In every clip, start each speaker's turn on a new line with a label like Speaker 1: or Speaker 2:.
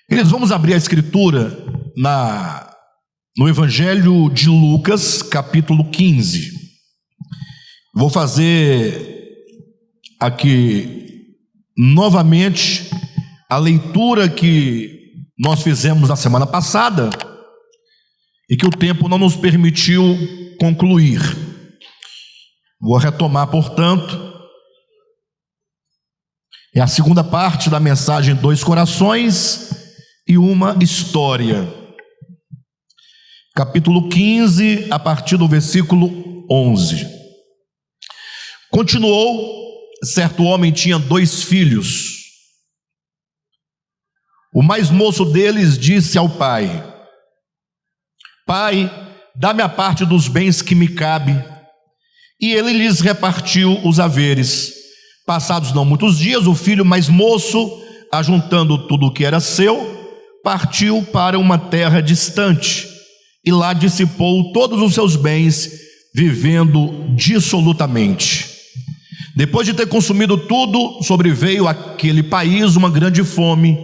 Speaker 1: Queridos, vamos abrir a escritura no Evangelho de Lucas, capítulo 15. Vou fazer aqui novamente a leitura que nós fizemos na semana passada e que o tempo não nos permitiu concluir. Vou retomar, portanto, é a segunda parte da mensagem Dois Corações e uma História. Capítulo 15, a partir do versículo 11. Continuou, certo homem tinha 2 filhos. O mais moço deles disse ao pai: Pai, dá-me a parte dos bens que me cabe. E ele lhes repartiu os haveres. Passados não muitos dias, o filho mais moço, ajuntando tudo o que era seu, partiu para uma terra distante, e lá dissipou todos os seus bens, vivendo dissolutamente. Depois de ter consumido tudo, sobreveio àquele país uma grande fome,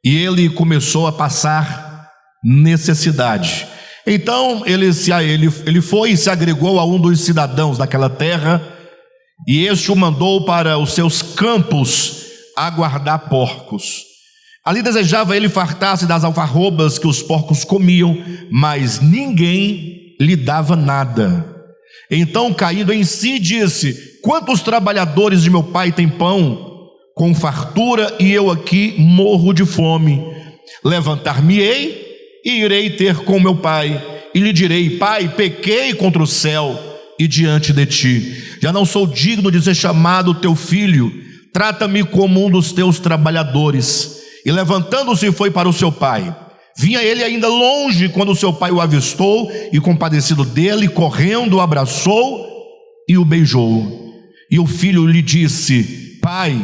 Speaker 1: e ele começou a passar necessidade. Então ele foi e se agregou a um dos cidadãos daquela terra, e este o mandou para os seus campos a guardar porcos. Ali desejava ele fartar-se das alfarrobas que os porcos comiam, mas ninguém lhe dava nada. Então, caindo em si, disse: Quantos trabalhadores de meu pai têm pão com fartura, e eu aqui morro de fome? Levantar-me-ei e irei ter com meu pai, e lhe direi: Pai, pequei contra o céu e diante de ti. Já não sou digno de ser chamado teu filho. Trata-me como um dos teus trabalhadores. E levantando-se foi para o seu pai. Vinha ele ainda longe quando o seu pai o avistou, e compadecido dele, correndo, o abraçou e o beijou. E o filho lhe disse: Pai,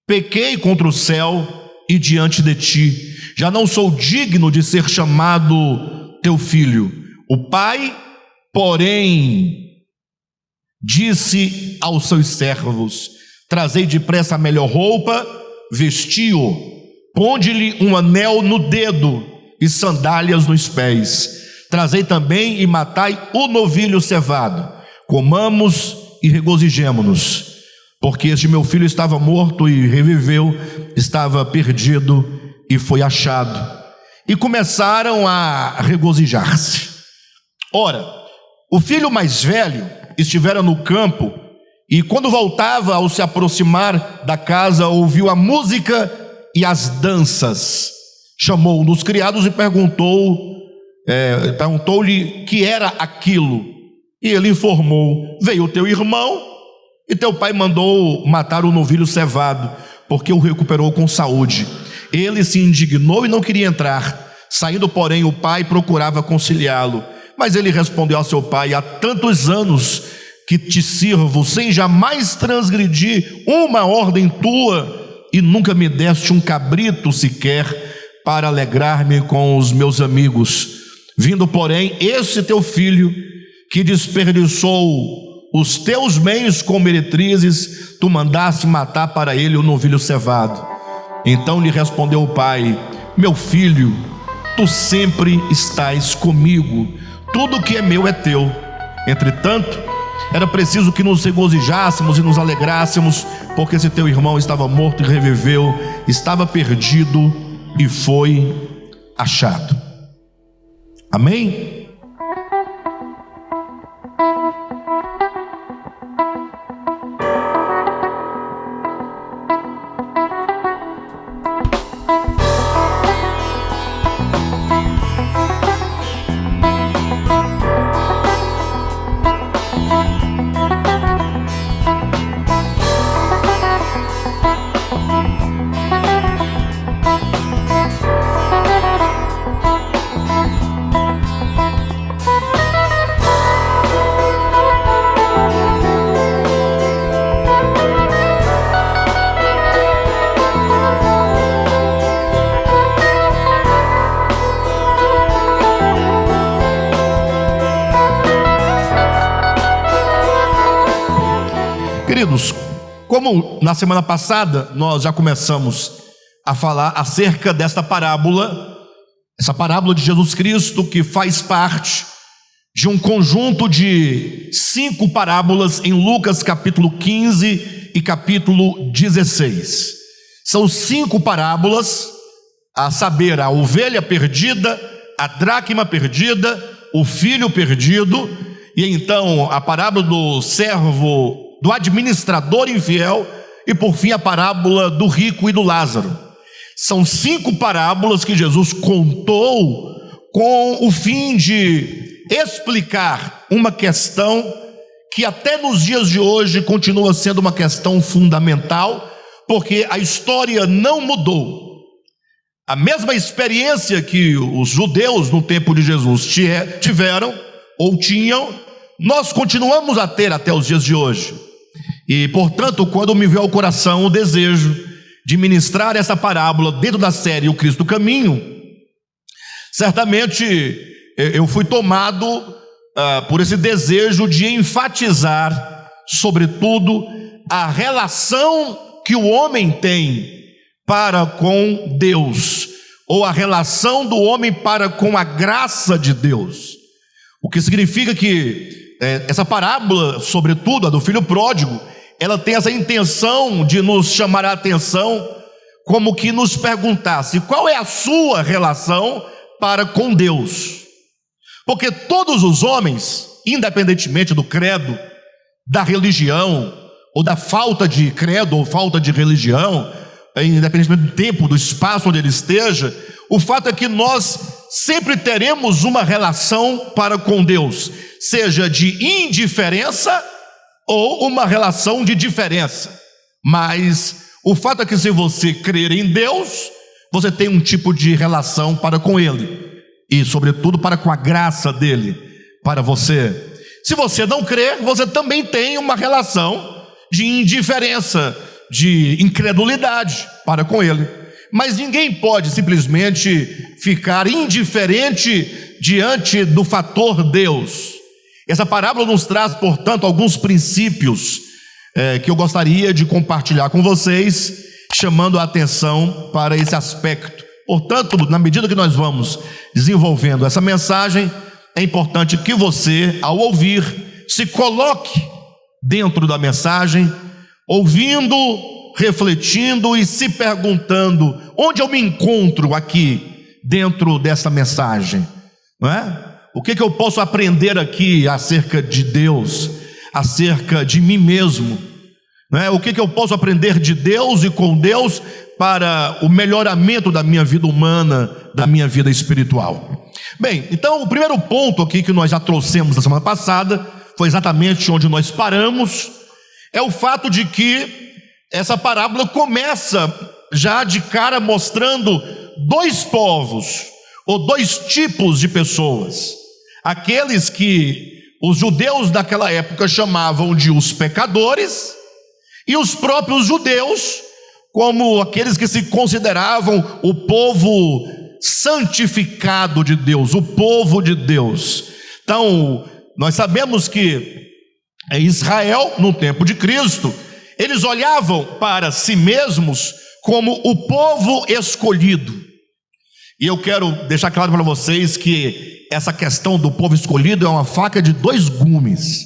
Speaker 1: pequei contra o céu e diante de ti. Já não sou digno de ser chamado teu filho. O pai, porém, disse aos seus servos: Trazei depressa a melhor roupa, vestiu, ponde-lhe um anel no dedo e sandálias nos pés. Trazei também e matai o novilho cevado. Comamos e regozijemo-nos, porque este meu filho estava morto e reviveu, estava perdido e foi achado. E começaram a regozijar-se. Ora, o filho mais velho estivera no campo, e quando voltava, ao se aproximar da casa, ouviu a música e as danças. Chamou um dos criados e perguntou-lhe que era aquilo. E ele informou: Veio teu irmão, e teu pai mandou matar o novilho cevado, porque o recuperou com saúde. Ele se indignou e não queria entrar. Saindo, porém, o pai procurava conciliá-lo. Mas ele respondeu ao seu pai: Há tantos anos que te sirvo, sem jamais transgredir uma ordem tua, e nunca me deste um cabrito sequer para alegrar-me com os meus amigos. Vindo, porém, esse teu filho, que desperdiçou os teus bens com meretrizes, tu mandaste matar para ele o novilho cevado. Então lhe respondeu o pai: Meu filho, tu sempre estás comigo, tudo que é meu é teu. Entretanto, era preciso que nos regozijássemos e nos alegrássemos, porque esse teu irmão estava morto e reviveu, estava perdido e foi achado. Amém? Queridos, como na semana passada nós já começamos a falar acerca desta parábola, essa parábola de Jesus Cristo, que faz parte de um conjunto de 5 parábolas em Lucas capítulo 15 e capítulo 16. São 5 parábolas, a saber, a ovelha perdida, a dracma perdida, o filho perdido, e então a parábola do servo, do administrador infiel, e por fim a parábola do rico e do Lázaro. São 5 parábolas que Jesus contou com o fim de explicar uma questão que até nos dias de hoje continua sendo uma questão fundamental, porque a história não mudou. A mesma experiência que os judeus no tempo de Jesus tiveram ou tinham, nós continuamos a ter até os dias de hoje. E, portanto, quando me veio ao coração o desejo de ministrar essa parábola dentro da série O Cristo Caminho, certamente eu fui tomado por esse desejo de enfatizar, sobretudo, a relação que o homem tem para com Deus, ou a relação do homem para com a graça de Deus. O que significa que essa parábola, sobretudo a do filho pródigo, ela tem essa intenção de nos chamar a atenção, como que nos perguntasse: qual é a sua relação para com Deus? Porque todos os homens, independentemente do credo, da religião, ou da falta de credo ou falta de religião, independentemente do tempo, do espaço onde ele esteja, o fato é que nós sempre teremos uma relação para com Deus, seja de indiferença ou uma relação de diferença. Mas o fato é que, se você crer em Deus, você tem um tipo de relação para com Ele, e sobretudo para com a graça dele para você. Se você não crer, você também tem uma relação de indiferença, de incredulidade para com Ele. Mas ninguém pode simplesmente ficar indiferente diante do fator Deus. Essa parábola nos traz, portanto, alguns princípios que eu gostaria de compartilhar com vocês, chamando a atenção para esse aspecto. Portanto, na medida que nós vamos desenvolvendo essa mensagem, é importante que você, ao ouvir, se coloque dentro da mensagem, ouvindo, refletindo e se perguntando: onde eu me encontro aqui dentro dessa mensagem? Não é? O que eu posso aprender aqui acerca de Deus, acerca de mim mesmo? Não é? O que eu posso aprender de Deus e com Deus para o melhoramento da minha vida humana, da minha vida espiritual? Bem, então o primeiro ponto aqui que nós já trouxemos na semana passada, foi exatamente onde nós paramos, é o fato de que essa parábola começa já de cara mostrando 2 povos, ou 2 tipos de pessoas. Aqueles que os judeus daquela época chamavam de os pecadores, e os próprios judeus como aqueles que se consideravam o povo santificado de Deus, o povo de Deus. Então, nós sabemos que em Israel, no tempo de Cristo, eles olhavam para si mesmos como o povo escolhido. E eu quero deixar claro para vocês que essa questão do povo escolhido é uma faca de 2 gumes.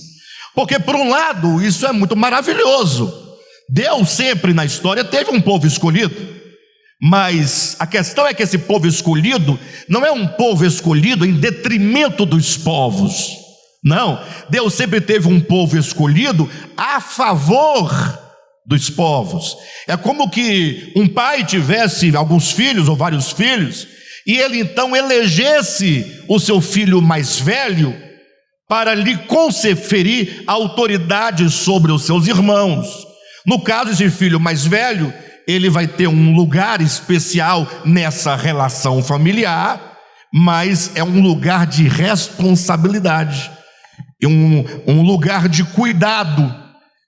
Speaker 1: Porque, por um lado, isso é muito maravilhoso. Deus sempre na história teve um povo escolhido. Mas a questão é que esse povo escolhido não é um povo escolhido em detrimento dos povos. Não, Deus sempre teve um povo escolhido a favor dos povos. É como que um pai tivesse alguns filhos ou vários filhos, e ele então elegesse o seu filho mais velho para lhe conferir autoridade sobre os seus irmãos. No caso, esse filho mais velho, ele vai ter um lugar especial nessa relação familiar, mas é um lugar de responsabilidade, um lugar de cuidado,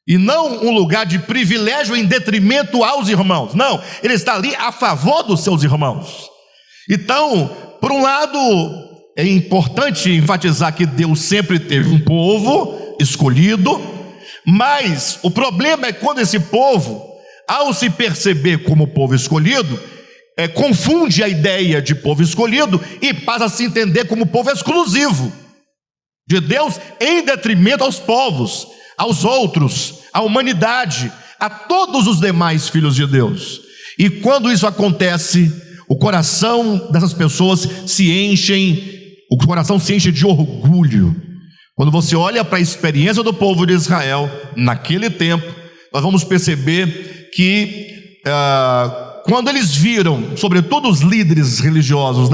Speaker 1: e não um lugar de privilégio em detrimento aos irmãos. Não, ele está ali a favor dos seus irmãos. Então, por um lado, é importante enfatizar que Deus sempre teve um povo escolhido, mas o problema é quando esse povo, ao se perceber como povo escolhido, confunde a ideia de povo escolhido e passa a se entender como povo exclusivo de Deus, em detrimento aos povos, aos outros, à humanidade, a todos os demais filhos de Deus. E quando isso acontece, o coração dessas pessoas o coração se enche de orgulho. Quando você olha para a experiência do povo de Israel naquele tempo, nós vamos perceber que quando eles viram, sobretudo os líderes religiosos,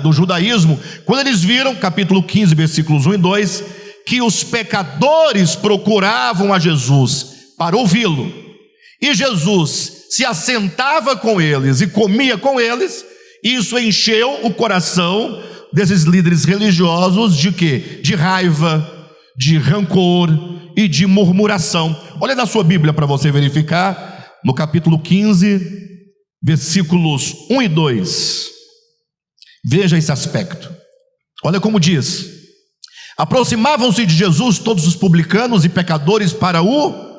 Speaker 1: do judaísmo, quando eles viram, capítulo 15, versículos 1 e 2, que os pecadores procuravam a Jesus para ouvi-lo, e Jesus se assentava com eles e comia com eles, isso encheu o coração desses líderes religiosos de quê? De raiva, de rancor e de murmuração. Olha na sua Bíblia para você verificar, no capítulo 15, versículos 1 e 2. Veja esse aspecto. Olha como diz: aproximavam-se de Jesus todos os publicanos e pecadores para o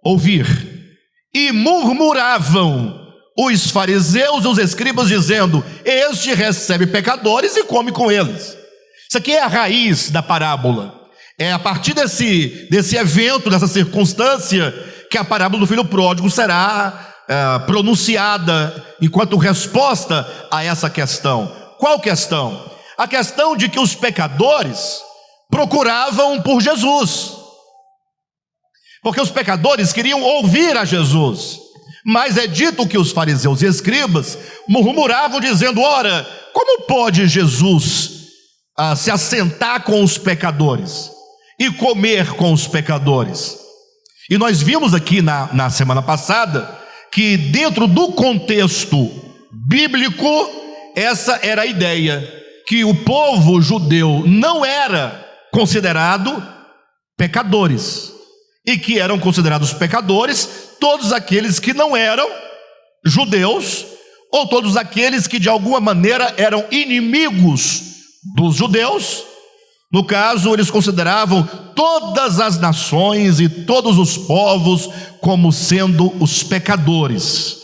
Speaker 1: ouvir, e murmuravam os fariseus e os escribas, dizendo: este recebe pecadores e come com eles. Isso aqui é a raiz da parábola. É a partir desse evento, dessa circunstância, que a parábola do filho pródigo será pronunciada enquanto resposta a essa questão. Qual questão? A questão de que os pecadores procuravam por Jesus, porque os pecadores queriam ouvir a Jesus, mas é dito que os fariseus e escribas murmuravam, dizendo: ora, como pode Jesus se assentar com os pecadores e comer com os pecadores? E nós vimos aqui na semana passada que dentro do contexto bíblico, essa era a ideia, que o povo judeu não era considerado pecadores, e que eram considerados pecadores todos aqueles que não eram judeus, ou todos aqueles que de alguma maneira eram inimigos dos judeus. No caso, eles consideravam todas as nações e todos os povos como sendo os pecadores,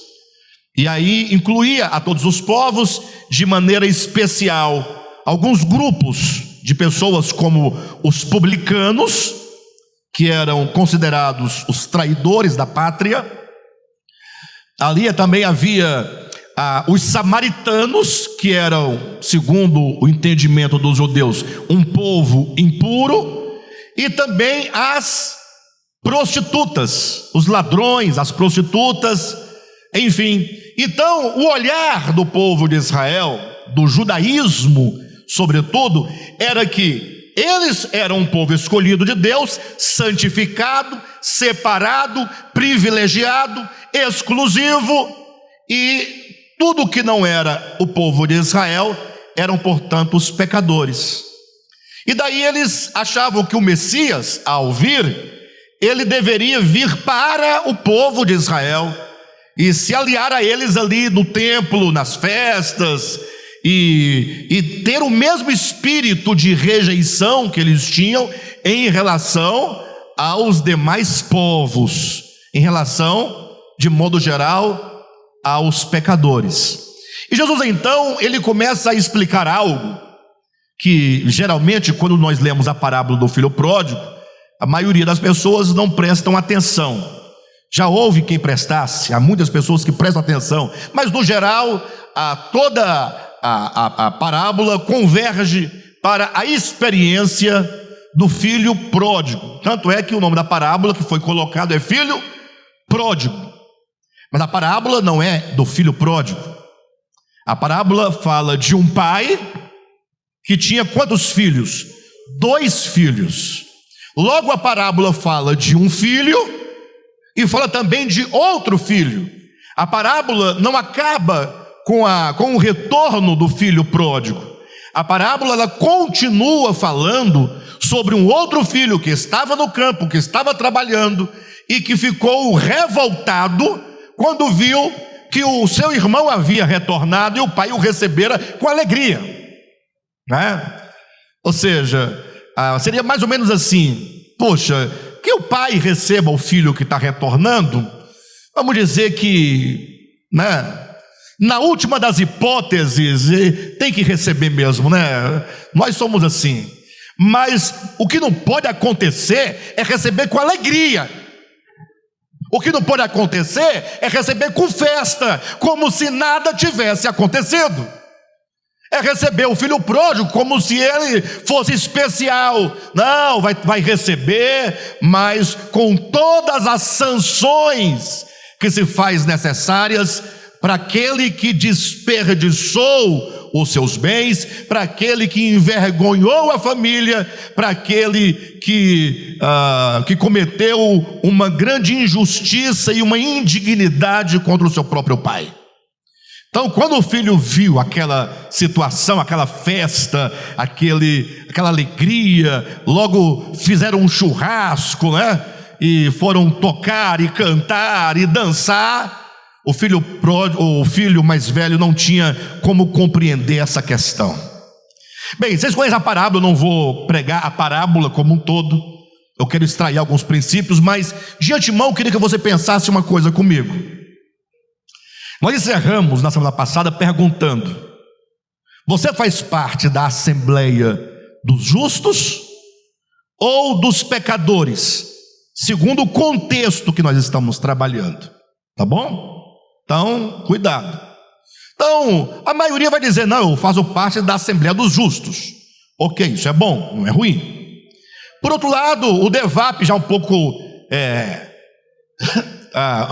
Speaker 1: e aí incluía a todos os povos de maneira especial alguns grupos de pessoas, como os publicanos, que eram considerados os traidores da pátria. Ali também havia os samaritanos, que eram, segundo o entendimento dos judeus, um povo impuro, e também as prostitutas, os ladrões, as prostitutas, enfim. Então, o olhar do povo de Israel, do judaísmo sobretudo, era que eles eram um povo escolhido de Deus, santificado, separado, privilegiado, exclusivo, e tudo que não era o povo de Israel eram, portanto, os pecadores. E daí eles achavam que o Messias, ao vir, ele deveria vir para o povo de Israel e se aliar a eles ali no templo, nas festas, e ter o mesmo espírito de rejeição que eles tinham em relação aos demais povos, em relação, de modo geral, aos pecadores. E Jesus então, ele começa a explicar algo que geralmente, quando nós lemos a parábola do filho pródigo, a maioria das pessoas não prestam atenção. Já houve quem prestasse, há muitas pessoas que prestam atenção, mas no geral, toda a parábola converge para a experiência do filho pródigo. Tanto é que o nome da parábola que foi colocado é filho pródigo. Mas a parábola não é do filho pródigo. A parábola fala de um pai que tinha quantos filhos? 2 filhos. Logo a parábola fala de um filho e fala também de outro filho. A parábola não acaba com o retorno do filho pródigo. A parábola ela continua falando sobre um outro filho que estava no campo, que estava trabalhando e que ficou revoltado quando viu que o seu irmão havia retornado e o pai o recebera com alegria, né? Ou seja, seria mais ou menos assim: poxa, que o pai receba o filho que está retornando, vamos dizer que, né, Na última das hipóteses, tem que receber mesmo, né? Nós somos assim. Mas o que não pode acontecer é receber com alegria. O que não pode acontecer é receber com festa, como se nada tivesse acontecido. É receber o filho pródigo como se ele fosse especial. Não, vai receber, mas com todas as sanções que se faz necessárias para aquele que desperdiçou os seus bens, para aquele que envergonhou a família, para aquele que cometeu uma grande injustiça e uma indignidade contra o seu próprio pai. Então, quando o filho viu aquela situação, aquela festa, aquela alegria, logo fizeram um churrasco, né? E foram tocar e cantar e dançar. O filho mais velho não tinha como compreender essa questão. Bem, vocês conhecem a parábola, eu não vou pregar a parábola como um todo. Eu quero extrair alguns princípios, mas de antemão eu queria que você pensasse uma coisa comigo. Nós encerramos na semana passada perguntando: você faz parte da assembleia dos justos ou dos pecadores? Segundo o contexto que nós estamos trabalhando, tá bom? Então, cuidado. Então, a maioria vai dizer: não, eu faço parte da assembleia dos justos. Ok, isso é bom, não é ruim. Por outro lado, o Devap já um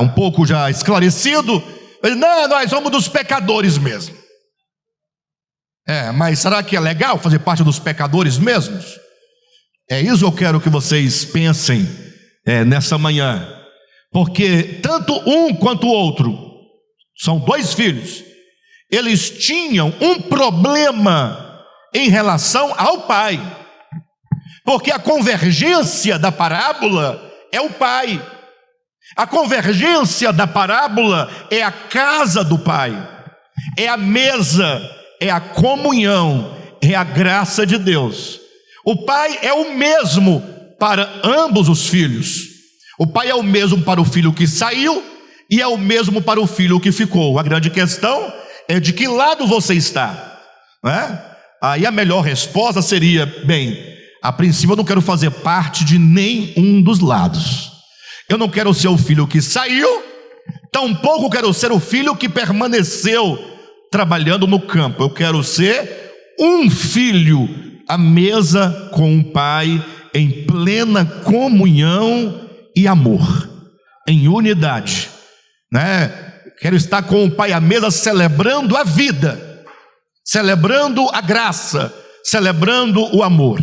Speaker 1: pouco já esclarecido, não, nós somos dos pecadores mesmo. Mas será que é legal fazer parte dos pecadores mesmos? É isso que eu quero que vocês pensem nessa manhã. Porque tanto um quanto o outro são dois filhos. Eles tinham um problema em relação ao pai. Porque a convergência da parábola é o pai. A convergência da parábola é a casa do pai, é a mesa, é a comunhão, é a graça de Deus. O pai é o mesmo para ambos os filhos. O pai é o mesmo para o filho que saiu e é o mesmo para o filho que ficou. A grande questão é de que lado você está, não é? Aí a melhor resposta seria: bem, a princípio eu não quero fazer parte de nenhum dos lados. Eu não quero ser o filho que saiu, tampouco quero ser o filho que permaneceu trabalhando no campo. Eu quero ser um filho à mesa com o pai, em plena comunhão e amor, em unidade, né? Quero estar com o pai à mesa, celebrando a vida, celebrando a graça, celebrando o amor.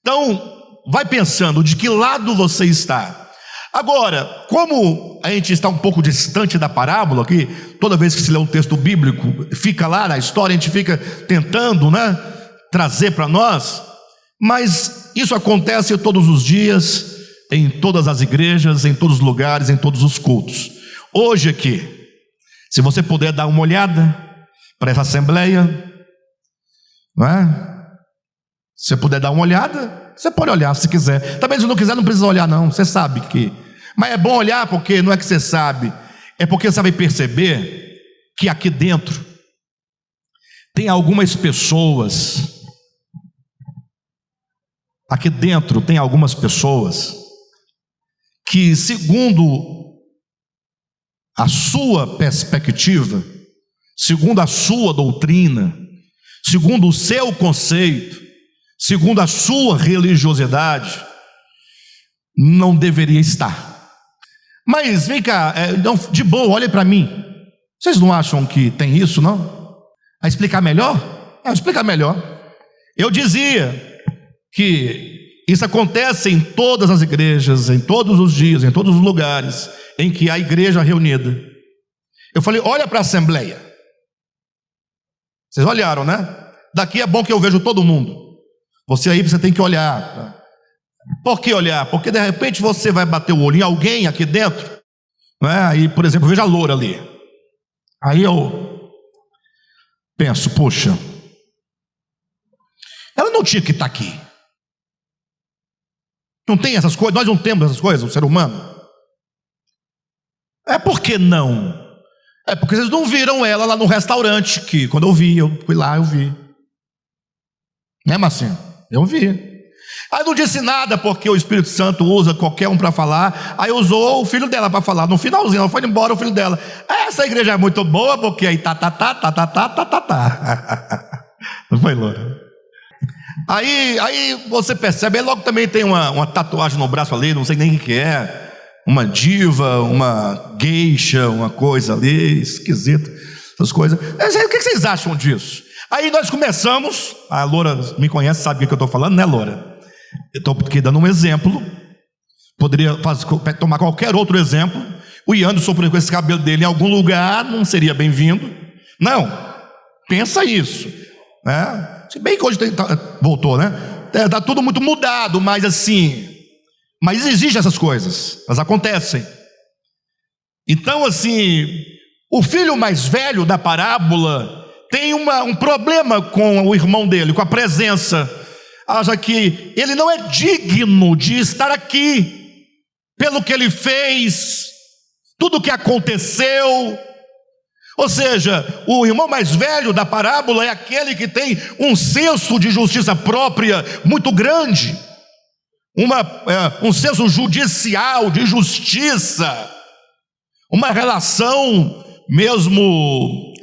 Speaker 1: Então, vai pensando de que lado você está. Agora, como a gente está um pouco distante da parábola aqui, toda vez que se lê um texto bíblico, fica lá na história, a gente fica tentando, né, trazer para nós, mas isso acontece todos os dias, em todas as igrejas, em todos os lugares, em todos os cultos. Hoje aqui, se você puder dar uma olhada para essa assembleia, não é? Se você puder dar uma olhada, você pode olhar se quiser. Também se não quiser, não precisa olhar não, você sabe que... Mas é bom olhar porque não é que você sabe, é porque você vai perceber que aqui dentro tem algumas pessoas, que, segundo a sua perspectiva, segundo a sua doutrina, segundo o seu conceito, segundo a sua religiosidade, não deveria estar. Mas vem cá, de boa, olhem para mim. Vocês não acham que tem isso, não? A explicar melhor? Explicar melhor. Eu dizia que isso acontece em todas as igrejas, em todos os dias, em todos os lugares em que há igreja reunida. Eu falei: olha para a assembleia. Vocês olharam, né? Daqui é bom que eu vejo todo mundo. Você aí, você tem que olhar. Por que olhar? Porque de repente você vai bater o olho em alguém aqui dentro, não é? Aí, por exemplo, eu vejo a loura ali. Aí eu penso: poxa, ela não tinha que estar aqui. Não tem essas coisas, nós não temos essas coisas, o ser humano. Por que não? É porque vocês não viram ela lá no restaurante, que quando eu fui lá, eu vi. Né, Marcinho? Eu vi. Aí não disse nada, porque o Espírito Santo usa qualquer um para falar. Aí usou o filho dela para falar. No finalzinho, ela foi embora, o filho dela. Essa igreja é muito boa, porque aí tá. Não foi, Loura? Aí você percebe, aí logo também tem uma tatuagem no braço ali, não sei nem o que é. Uma diva, uma geisha, uma coisa ali, esquisita, essas coisas. O que vocês acham disso? Aí nós começamos, a Loura me conhece, sabe o que eu estou falando, né, Loura? Eu estou aqui dando um exemplo, poderia tomar qualquer outro exemplo. O Ian sofrendo com esse cabelo dele em algum lugar, não seria bem-vindo. Não, pensa isso, né? Se bem que hoje voltou, né? Está tudo muito mudado, mas assim, mas existem essas coisas, elas acontecem. Então assim, o filho mais velho da parábola tem um problema com o irmão dele, com a presença. Acha que ele não é digno de estar aqui, pelo que ele fez, tudo o que aconteceu. Ou seja, o irmão mais velho da parábola é aquele que tem um senso de justiça própria muito grande, um senso judicial de justiça, uma relação mesmo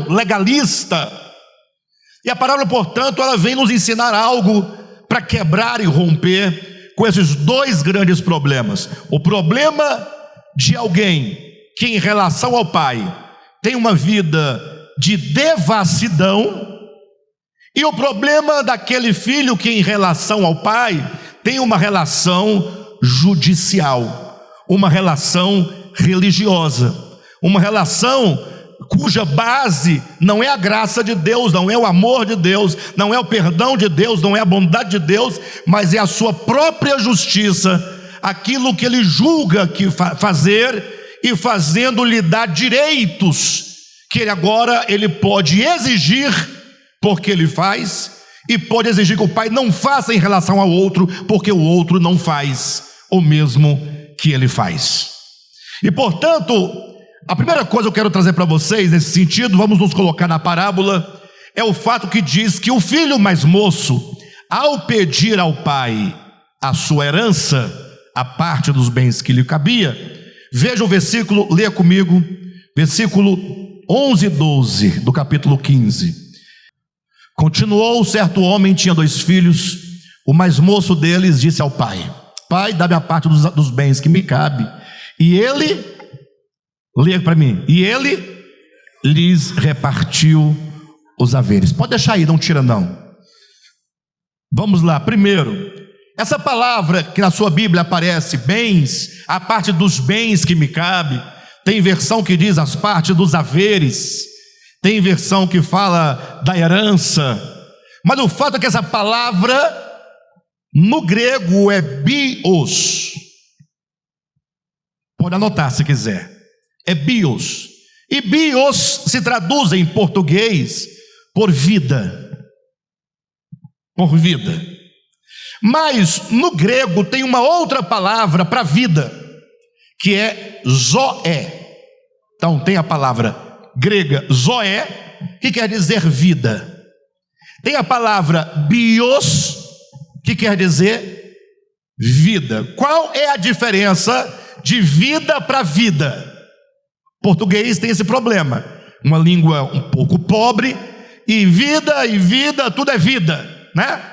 Speaker 1: legalista. E a parábola, portanto, ela vem nos ensinar algo para quebrar e romper com esses dois grandes problemas. O problema de alguém que em relação ao pai tem uma vida de devassidão, e o problema daquele filho que em relação ao pai tem uma relação judicial, uma relação religiosa, uma relação cuja base não é a graça de Deus, não é o amor de Deus, não é o perdão de Deus, não é a bondade de Deus, mas é a sua própria justiça, aquilo que ele julga que fazer, e fazendo-lhe dar direitos que ele pode exigir porque ele faz, e pode exigir que o pai não faça em relação ao outro, porque o outro não faz o mesmo que ele faz. E portanto, a primeira coisa que eu quero trazer para vocês nesse sentido, vamos nos colocar na parábola, é o fato que diz que o filho mais moço, ao pedir ao pai a sua herança, a parte dos bens que lhe cabia, veja o versículo, leia comigo, versículo 11 e 12 do capítulo 15. Continuou: certo homem tinha 2 filhos, o mais moço deles disse ao pai: pai, dá-me a parte dos bens que me cabe. E ele, leia para mim, e ele lhes repartiu os haveres. Pode deixar aí, não tira não. Vamos lá, primeiro, essa palavra que na sua Bíblia aparece, bens, a parte dos bens que me cabe, tem versão que diz as partes dos haveres, tem versão que fala da herança, mas o fato é que essa palavra no grego é bios. Pode anotar se quiser, é bios, e bios se traduz em português por vida, por vida. Mas no grego tem uma outra palavra para vida, que é zoé. Então tem a palavra grega zoé, que quer dizer vida. Tem a palavra bios, que quer dizer vida. Qual é a diferença de vida para vida? Português tem esse problema, uma língua um pouco pobre, e vida, tudo é vida, né?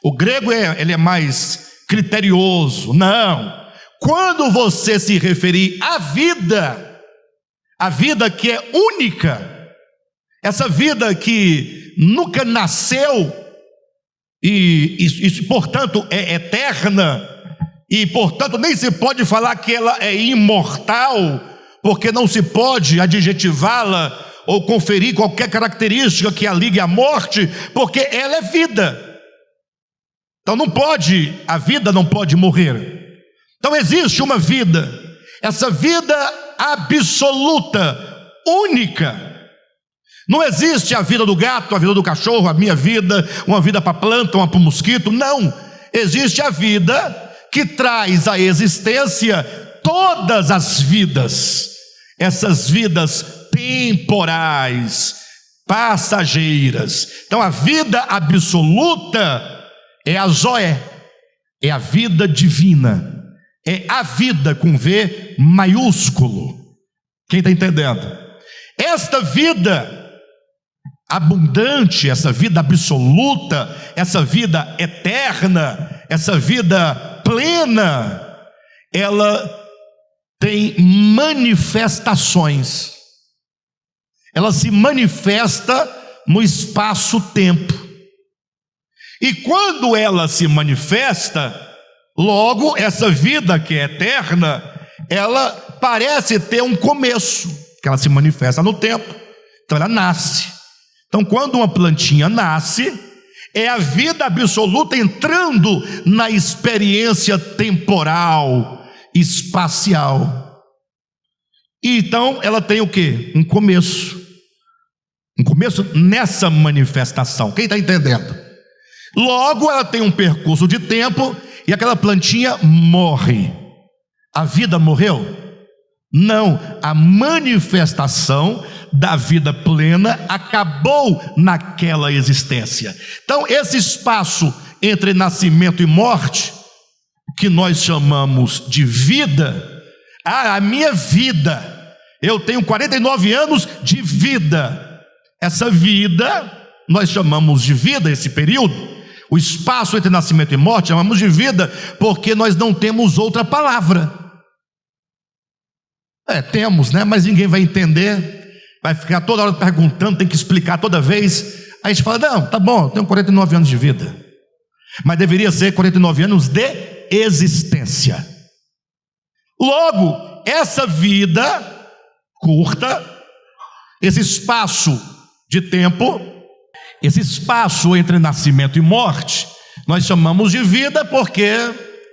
Speaker 1: O grego ele é mais criterioso. Não, quando você se referir à vida, a vida que é única, essa vida que nunca nasceu e portanto é eterna, e portanto nem se pode falar que ela é imortal, porque não se pode adjetivá-la ou conferir qualquer característica que a ligue à morte, porque ela é vida. Então a vida não pode morrer. Então existe uma vida, essa vida absoluta, única. Não existe a vida do gato, a vida do cachorro, a minha vida, uma vida para a planta, uma para o mosquito. Não, existe a vida que traz à existência todas as vidas. essas vidas temporais, passageiras. Então a vida absoluta é a Zoé, é a vida divina, é a vida com V maiúsculo. Quem está entendendo? Esta vida abundante, essa vida absoluta, essa vida eterna, essa vida plena, ela tem manifestações. Ela se manifesta no espaço-tempo. E quando ela se manifesta, logo essa vida que é eterna, ela parece ter um começo, que ela se manifesta no tempo. Então ela nasce. Então quando uma plantinha nasce, é a vida absoluta entrando na experiência temporal, espacial. E então ela tem o quê? Um começo. Um começo nessa manifestação. Quem está entendendo? Logo ela tem um percurso de tempo e aquela plantinha morre. A vida morreu? Não, a manifestação da vida plena acabou naquela existência. Então esse espaço entre nascimento e morte, que nós chamamos de vida, a minha vida, eu tenho 49 anos de vida. Essa vida, nós chamamos de vida esse período, o espaço entre nascimento e morte, chamamos de vida, porque nós não temos outra palavra. Temos, né? Mas ninguém vai entender, vai ficar toda hora perguntando, tem que explicar toda vez. Aí a gente fala, não, tá bom, eu tenho 49 anos de vida, mas deveria ser 49 anos de existência. Logo, essa vida curta, esse espaço de tempo, esse espaço entre nascimento e morte, nós chamamos de vida porque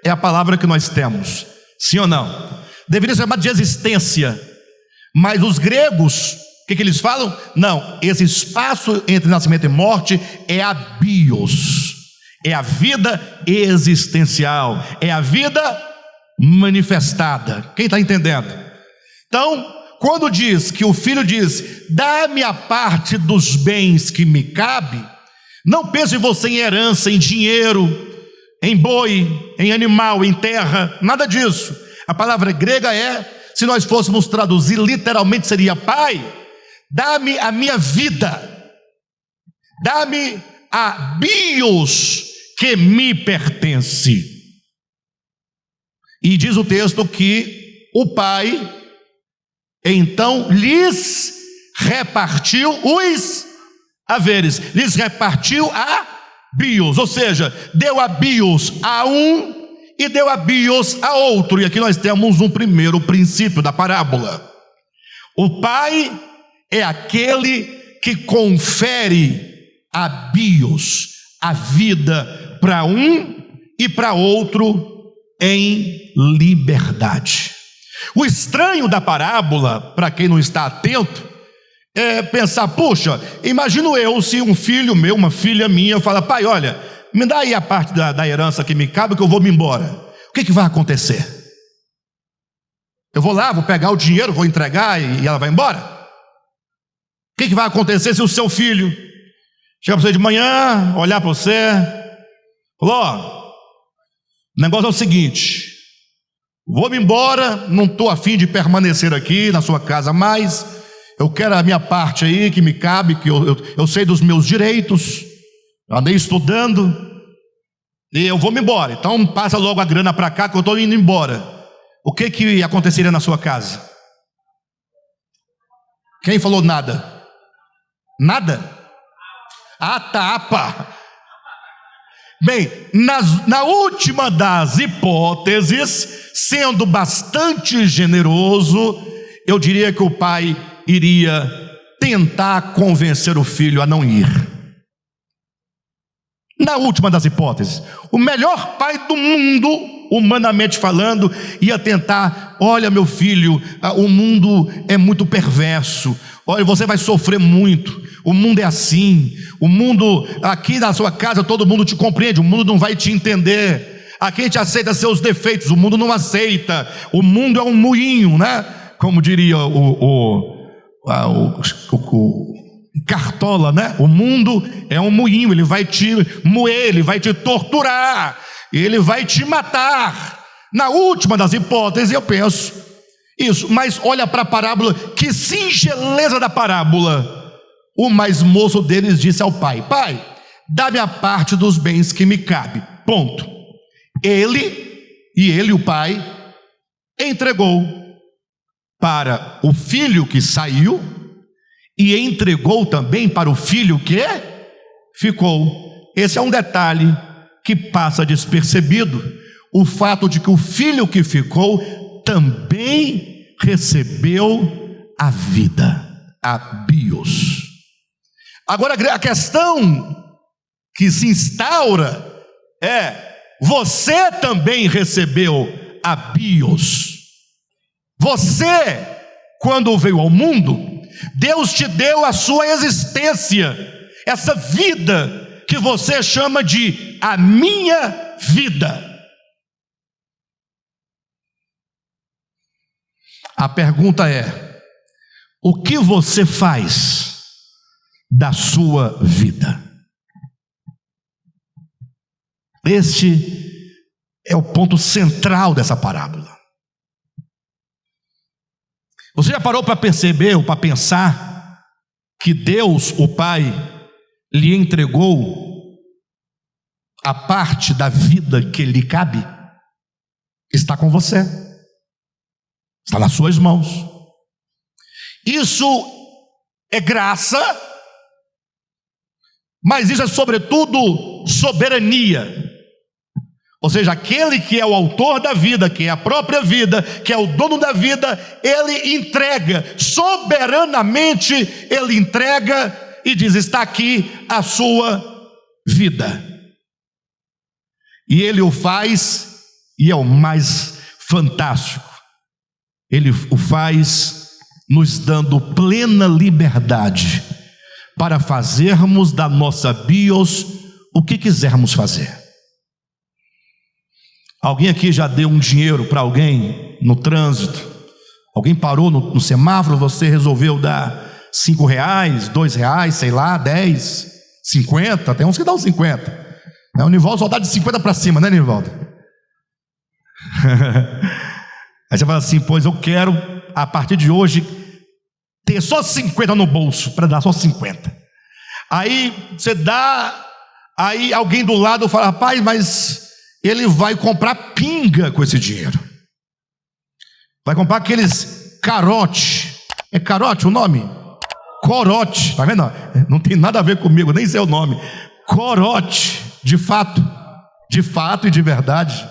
Speaker 1: é a palavra que nós temos. Sim ou não? Deveria ser chamado de existência, mas os gregos, o que eles falam? Não, esse espaço entre nascimento e morte é a bios, é a vida existencial, é a vida manifestada. Quem está entendendo? Então, quando diz que o filho diz, dá-me a parte dos bens que me cabe, não pense você em herança, em dinheiro, em boi, em animal, em terra, nada disso. A palavra grega se nós fôssemos traduzir literalmente seria, pai, dá-me a minha vida, dá-me a bios que me pertence. E diz o texto que o pai então lhes repartiu os haveres, lhes repartiu a bios, ou seja, deu a bios a um e deu a bios a outro. E aqui nós temos um primeiro princípio da parábola. O pai é aquele que confere a bios, a vida, para um e para outro em liberdade. O estranho da parábola, para quem não está atento, é pensar, puxa, imagino eu se um filho meu, uma filha minha, fala, pai, olha, me dá aí a parte da herança que me cabe que eu vou me embora. O que vai acontecer? Eu vou lá, vou pegar o dinheiro, vou entregar e ela vai embora? O que vai acontecer se o seu filho chegar para você de manhã, olhar para você, falou, o negócio é o seguinte, vou-me embora, não estou afim de permanecer aqui na sua casa mais, eu quero a minha parte aí que me cabe, que eu sei dos meus direitos, eu andei estudando, e eu vou-me embora, então passa logo a grana para cá que eu estou indo embora. O que aconteceria na sua casa? Quem falou nada? Nada? A tapa. Bem, na última das hipóteses, sendo bastante generoso, eu diria que o pai iria tentar convencer o filho a não ir. Na última das hipóteses, o melhor pai do mundo, humanamente falando, ia tentar, olha meu filho, o mundo é muito perverso, olha, você vai sofrer muito, o mundo é assim, o mundo, aqui na sua casa todo mundo te compreende, o mundo não vai te entender, aqui a gente aceita seus defeitos, o mundo não aceita, o mundo é um moinho, né? como diria o Cartola, né? O mundo é um moinho, ele vai te moer, ele vai te torturar, ele vai te matar. Na última das hipóteses, eu penso isso, mas olha para a parábola, que singeleza da parábola. O mais moço deles disse ao pai: pai, dá-me a parte dos bens que me cabe. Ponto. Ele, o pai, entregou para o filho que saiu e entregou também para o filho que ficou. Esse é um detalhe que passa despercebido, o fato de que o filho que ficou também recebeu a vida, a bios. Agora a questão que se instaura é: você também recebeu a bios. Você, quando veio ao mundo, Deus te deu a sua existência, essa vida que você chama de a minha vida. A pergunta é: o que você faz da sua vida? Este é o ponto central dessa parábola. Você já parou para perceber ou para pensar que Deus, o Pai, lhe entregou a parte da vida que lhe cabe? Está com você, está nas suas mãos. Isso é graça, mas isso é sobretudo soberania. Ou seja, aquele que é o autor da vida, que é a própria vida, que é o dono da vida, ele entrega, soberanamente ele entrega e diz: está aqui a sua vida. E ele o faz, e é o mais fantástico, ele o faz nos dando plena liberdade para fazermos da nossa bios o que quisermos fazer. Alguém aqui já deu um dinheiro para alguém no trânsito? Alguém parou no semáforo, você resolveu dar R$5, R$2, sei lá, 10, 50, tem uns que dão 50. O Nivaldo só dá de 50 para cima, né, Nivaldo? Aí você fala assim: pois eu quero, a partir de hoje, ter só 50 no bolso, para dar só 50. Aí você dá, aí alguém do lado fala: rapaz, mas ele vai comprar pinga com esse dinheiro. Vai comprar aqueles carote. É carote o nome? Corote, tá vendo? Não tem nada a ver comigo, nem sei o nome. Corote, de fato e de verdade.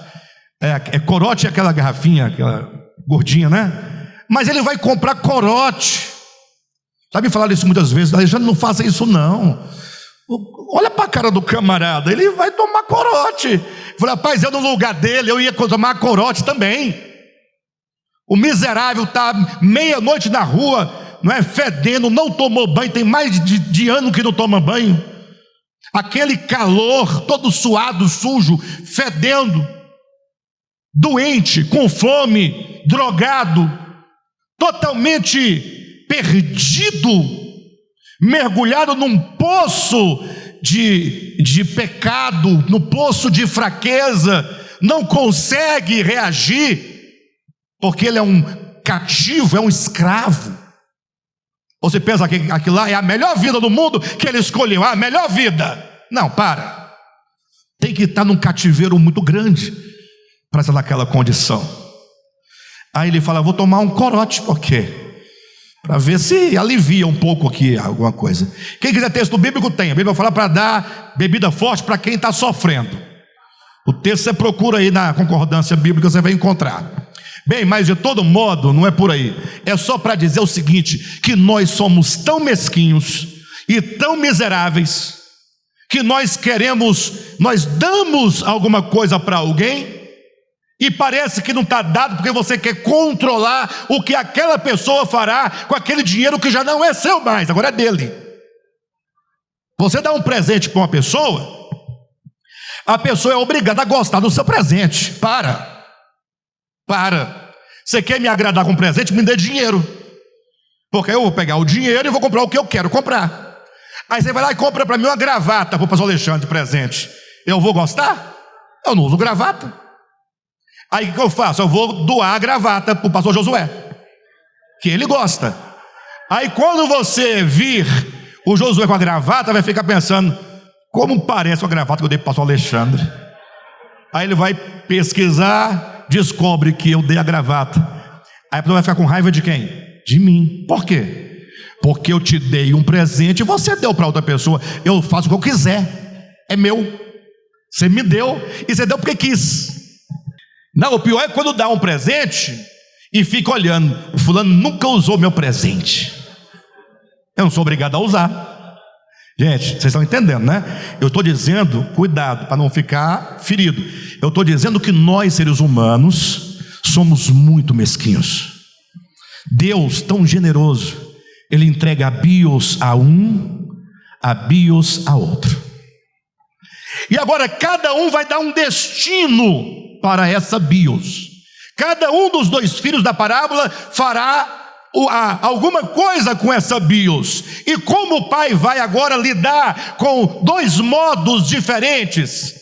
Speaker 1: Corote é aquela garrafinha, aquela gordinha, né? Mas ele vai comprar corote. Já me falaram isso muitas vezes: Alexandre, não faça isso não. Olha para a cara do camarada, ele vai tomar corote. Eu falei: rapaz, eu no lugar dele, eu ia tomar corote também. O miserável está meia-noite na rua, não é, fedendo, não tomou banho, tem mais de ano que não toma banho. Aquele calor, todo suado, sujo, fedendo, doente, com fome, drogado, totalmente perdido, mergulhado num poço de pecado, no poço de fraqueza, não consegue reagir, porque ele é um cativo, é um escravo. Você pensa que aquilo lá é a melhor vida do mundo que ele escolheu, a melhor vida? Não, para. Tem que estar num cativeiro muito grande para estar naquela condição. Aí ele fala: vou tomar um corote, por quê? Para ver se alivia um pouco aqui alguma coisa. Quem quiser texto bíblico tem. A Bíblia fala para dar bebida forte para quem está sofrendo. O texto você procura aí na concordância bíblica, você vai encontrar. Bem, mas de todo modo não é por aí. É só para dizer o seguinte: que nós somos tão mesquinhos e tão miseráveis que nós damos alguma coisa para alguém e parece que não está dado, porque você quer controlar o que aquela pessoa fará com aquele dinheiro que já não é seu mais, agora é dele. Você dá um presente para uma pessoa, a pessoa é obrigada a gostar do seu presente. Para. Você quer me agradar com presente? Me dê dinheiro, porque eu vou pegar o dinheiro e vou comprar o que eu quero comprar. Aí você vai lá e compra para mim uma gravata para o pastor Alexandre de presente. Eu vou gostar? Eu não uso gravata. Aí o que eu faço? Eu vou doar a gravata para o pastor Josué, que ele gosta. Aí quando você vir o Josué com a gravata, vai ficar pensando: como parece a gravata que eu dei para o pastor Alexandre? Aí ele vai pesquisar, descobre que eu dei a gravata. Aí a pessoa vai ficar com raiva de quem? De mim. Por quê? Porque eu te dei um presente e você deu para outra pessoa. Eu faço o que eu quiser, é meu. Você me deu e você deu porque quis. Não, o pior é quando dá um presente e fica olhando: o fulano nunca usou meu presente, eu não sou obrigado a usar. Gente, vocês estão entendendo, né? Eu estou dizendo, cuidado para não ficar ferido. Eu estou dizendo que nós, seres humanos, somos muito mesquinhos. Deus, tão generoso, Ele entrega a bios a um, a bios a outro. E agora cada um vai dar um destino para essa bios. Cada um dos dois filhos da parábola fará alguma coisa com essa bios. E como o pai vai agora lidar com dois modos diferentes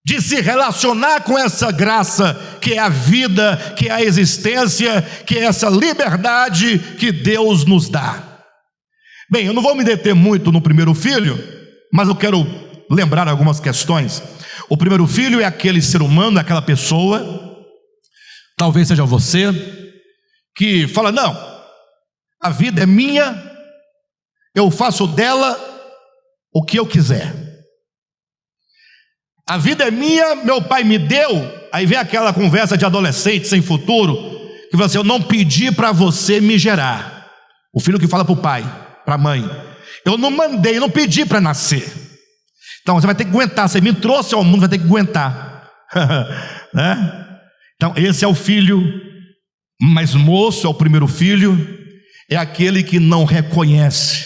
Speaker 1: de se relacionar com essa graça, que é a vida, que é a existência, que é essa liberdade que Deus nos dá. Bem, eu não vou me deter muito no primeiro filho, mas eu quero lembrar algumas questões. O primeiro filho é aquele ser humano, aquela pessoa, talvez seja você, que fala: não, a vida é minha, eu faço dela o que eu quiser. A vida é minha, meu pai me deu. Aí vem aquela conversa de adolescente sem futuro, que fala assim: eu não pedi para você me gerar. O filho que fala para o pai, para a mãe: eu não mandei, eu não pedi para nascer. Então você vai ter que aguentar, você me trouxe ao mundo, vai ter que aguentar. Né? Então esse é o filho mais moço, é o primeiro filho. É aquele que não reconhece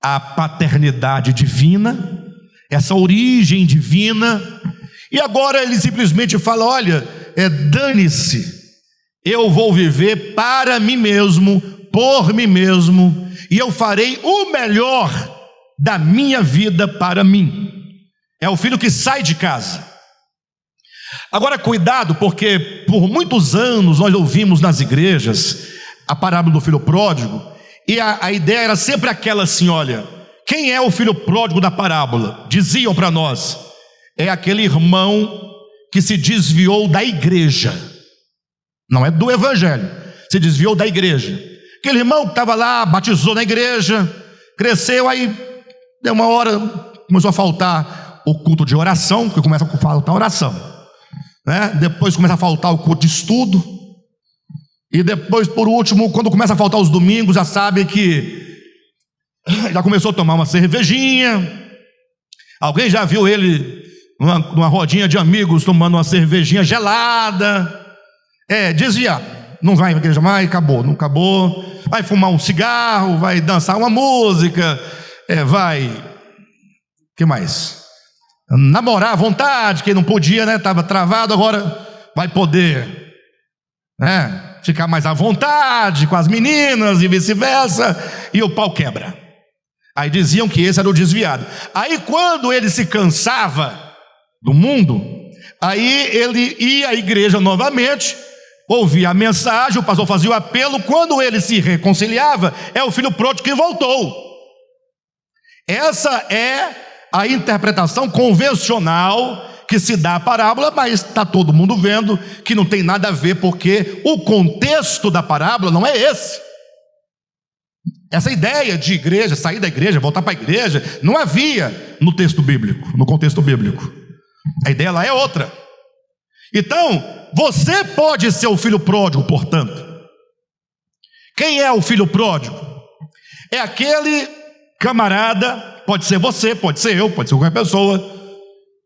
Speaker 1: a paternidade divina, essa origem divina. E agora ele simplesmente fala: olha, dane-se, eu vou viver para mim mesmo, por mim mesmo, e eu farei o melhor da minha vida para mim. É o filho que sai de casa. Agora cuidado, porque por muitos anos nós ouvimos nas igrejas a parábola do filho pródigo, e a ideia era sempre aquela assim: olha, quem é o filho pródigo da parábola? Diziam para nós: é aquele irmão que se desviou da igreja, não é do evangelho, se desviou da igreja. Aquele irmão que estava lá, batizou na igreja, cresceu, aí deu uma hora, começou a faltar o culto de oração, porque começa a faltar oração, né? Depois começa a faltar o culto de estudo, e depois, por último, quando começa a faltar os domingos, já sabe que já começou a tomar uma cervejinha. Alguém já viu ele numa rodinha de amigos tomando uma cervejinha gelada? Desviar, não vai para a igreja mais, acabou, não acabou. Vai fumar um cigarro, vai dançar uma música, vai, que mais? Namorar à vontade, que não podia, né? Estava travado, agora vai poder, né? Ficar mais à vontade com as meninas e vice-versa, e o pau quebra. Aí diziam que esse era o desviado. Aí quando ele se cansava do mundo, aí ele ia à igreja novamente, ouvia a mensagem, o pastor fazia o apelo. Quando ele se reconciliava, é o filho pródigo que voltou. Essa é a interpretação convencional que se dá a parábola, mas está todo mundo vendo que não tem nada a ver, porque o contexto da parábola não é esse. Essa ideia de igreja, sair da igreja, voltar para a igreja, não havia no texto bíblico, no contexto bíblico. A ideia lá é outra. Então, você pode ser o filho pródigo, portanto. Quem é o filho pródigo? É aquele camarada, pode ser você, pode ser eu, pode ser qualquer pessoa,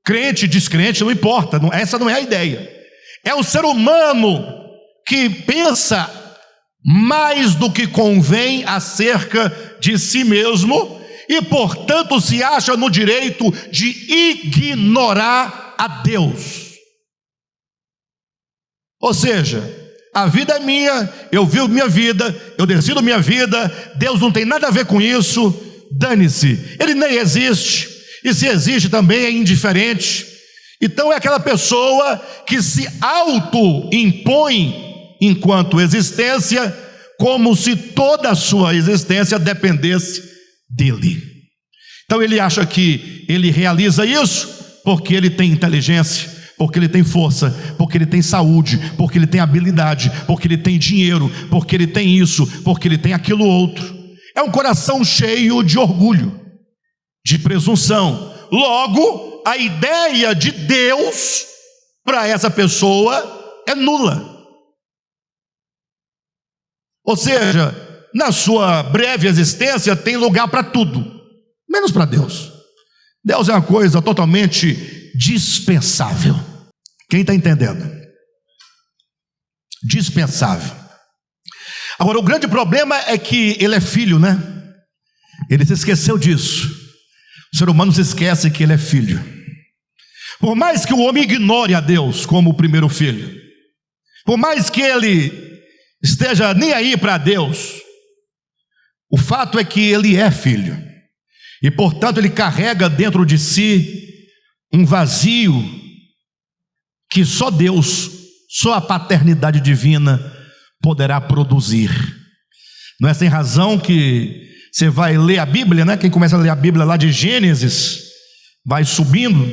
Speaker 1: crente, descrente, não importa, essa não é a ideia. É o ser humano que pensa mais do que convém acerca de si mesmo e, portanto, se acha no direito de ignorar a Deus. Ou seja, a vida é minha, eu vivo minha vida, eu decido minha vida, Deus não tem nada a ver com isso, dane-se, ele nem existe, e se existe também é indiferente. Então é aquela pessoa que se auto-impõe enquanto existência, como se toda a sua existência dependesse dele. Então ele acha que ele realiza isso porque ele tem inteligência, porque ele tem força, porque ele tem saúde, porque ele tem habilidade, porque ele tem dinheiro, porque ele tem isso, porque ele tem aquilo outro. É um coração cheio de orgulho, de presunção. Logo, a ideia de Deus para essa pessoa é nula. Ou seja, na sua breve existência tem lugar para tudo, menos para Deus. Deus é uma coisa totalmente dispensável. Quem está entendendo? Dispensável. Agora, o grande problema é que ele é filho, né? Ele se esqueceu disso. O ser humano se esquece que ele é filho. Por mais que o homem ignore a Deus como o primeiro filho, por mais que ele esteja nem aí para Deus, o fato é que ele é filho, e portanto ele carrega dentro de si um vazio que só Deus, só a paternidade divina poderá produzir. Não é sem razão que você vai ler a Bíblia, né? Quem começa a ler a Bíblia lá de Gênesis, vai subindo,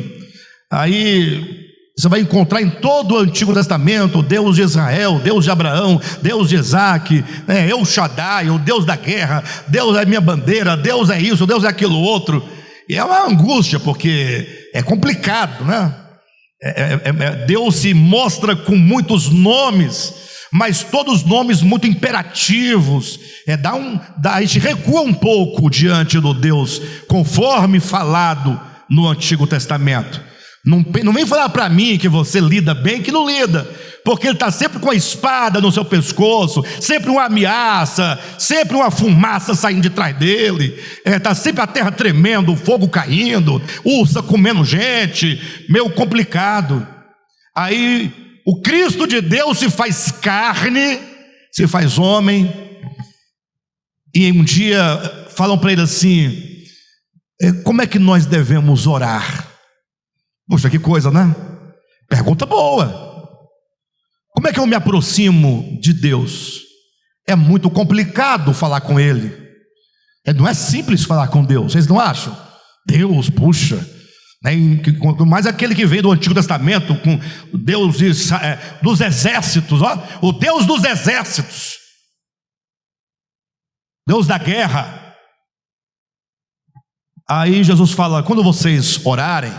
Speaker 1: aí você vai encontrar em todo o Antigo Testamento o Deus de Israel, Deus de Abraão, Deus de Isaac, El Shaddai, o Deus da guerra, Deus é minha bandeira, Deus é isso, Deus é aquilo outro. E é uma angústia, porque é complicado, né? Deus se mostra com muitos nomes, mas todos nomes muito imperativos. A gente recua um pouco diante do Deus conforme falado no Antigo Testamento. Não vem falar para mim que você lida bem, que não lida, porque ele está sempre com a espada no seu pescoço, sempre uma ameaça, sempre uma fumaça saindo de trás dele, está sempre a terra tremendo, o fogo caindo, ursa comendo gente, meio complicado. Aí o Cristo de Deus se faz carne, se faz homem, e um dia falam para ele assim: como é que nós devemos orar? Poxa, que coisa, né? Pergunta boa. Como é que eu me aproximo de Deus? É muito complicado falar com Ele. Não é simples falar com Deus, vocês não acham? Deus, puxa, né? Mais aquele que vem do Antigo Testamento, com o Deus dos exércitos, ó, o Deus dos exércitos, Deus da guerra. Aí Jesus fala: quando vocês orarem,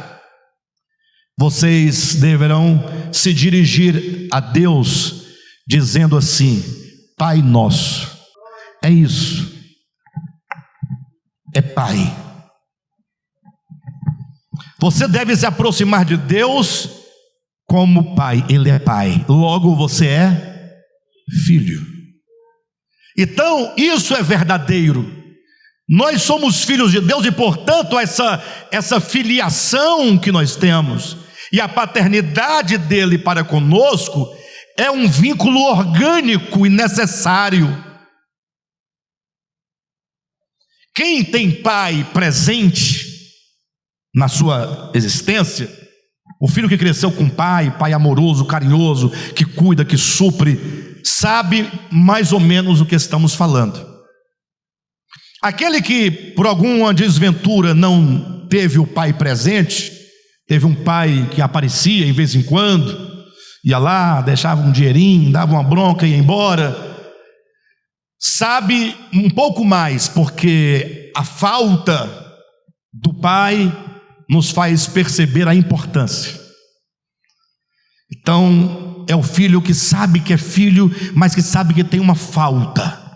Speaker 1: vocês deverão se dirigir a Deus dizendo assim: Pai nosso. É isso, é Pai. Você deve se aproximar de Deus como Pai. Ele é Pai, logo você é filho. Então isso é verdadeiro. Nós somos filhos de Deus, e portanto essa filiação que nós temos e a paternidade dele para conosco é um vínculo orgânico e necessário. Quem tem pai presente na sua existência, o filho que cresceu com pai amoroso, carinhoso, que cuida, que supre, sabe mais ou menos o que estamos falando. Aquele que por alguma desventura não teve o pai presente, teve um pai que aparecia em vez em quando, ia lá, deixava um dinheirinho, dava uma bronca e ia embora, sabe um pouco mais, porque a falta do pai nos faz perceber a importância. Então é o filho que sabe que é filho, mas que sabe que tem uma falta.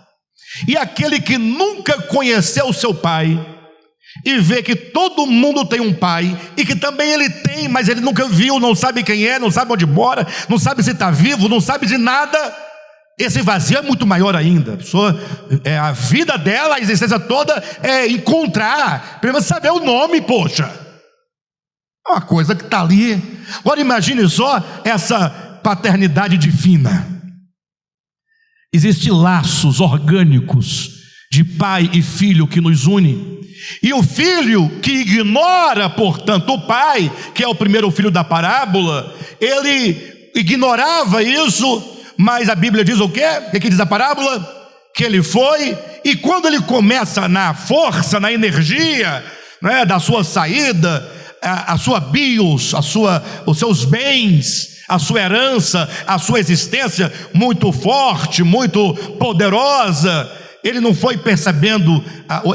Speaker 1: E aquele que nunca conheceu seu pai e vê que todo mundo tem um pai, e que também ele tem, mas ele nunca viu, não sabe quem é, não sabe onde mora, não sabe se está vivo, não sabe de nada, esse vazio é muito maior ainda. A pessoa, a vida dela, a existência toda é encontrar, primeiro saber o nome, poxa, é uma coisa que está ali. Agora imagine só essa paternidade divina. Existem laços orgânicos de pai e filho que nos unem. E o filho que ignora, portanto, o pai, que é o primeiro filho da parábola, ele ignorava isso, mas a Bíblia diz o quê? O que diz a parábola? Que ele foi, e quando ele começa na força, na energia, né, da sua saída, a sua bios, os seus bens, a sua herança, a sua existência muito forte, muito poderosa, ele não foi percebendo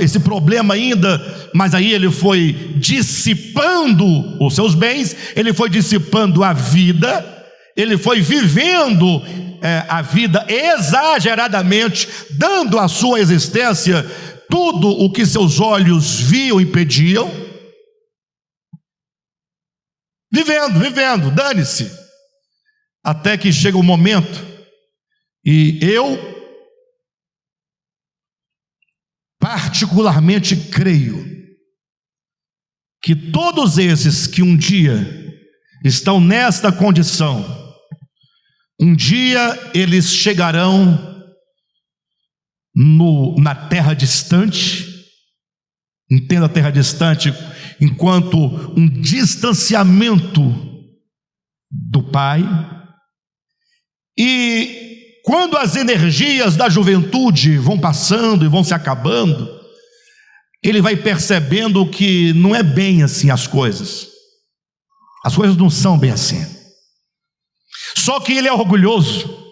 Speaker 1: esse problema ainda, mas aí ele foi dissipando os seus bens, ele foi dissipando a vida, ele foi vivendo a vida exageradamente, dando à sua existência tudo o que seus olhos viam e pediam, vivendo, dane-se, até que chega o momento, e eu particularmente creio que todos esses que um dia estão nesta condição, um dia eles chegarão na terra distante. Entenda a terra distante enquanto um distanciamento do Pai, e quando as energias da juventude vão passando e vão se acabando, ele vai percebendo que não é bem assim as coisas não são bem assim, só que ele é orgulhoso,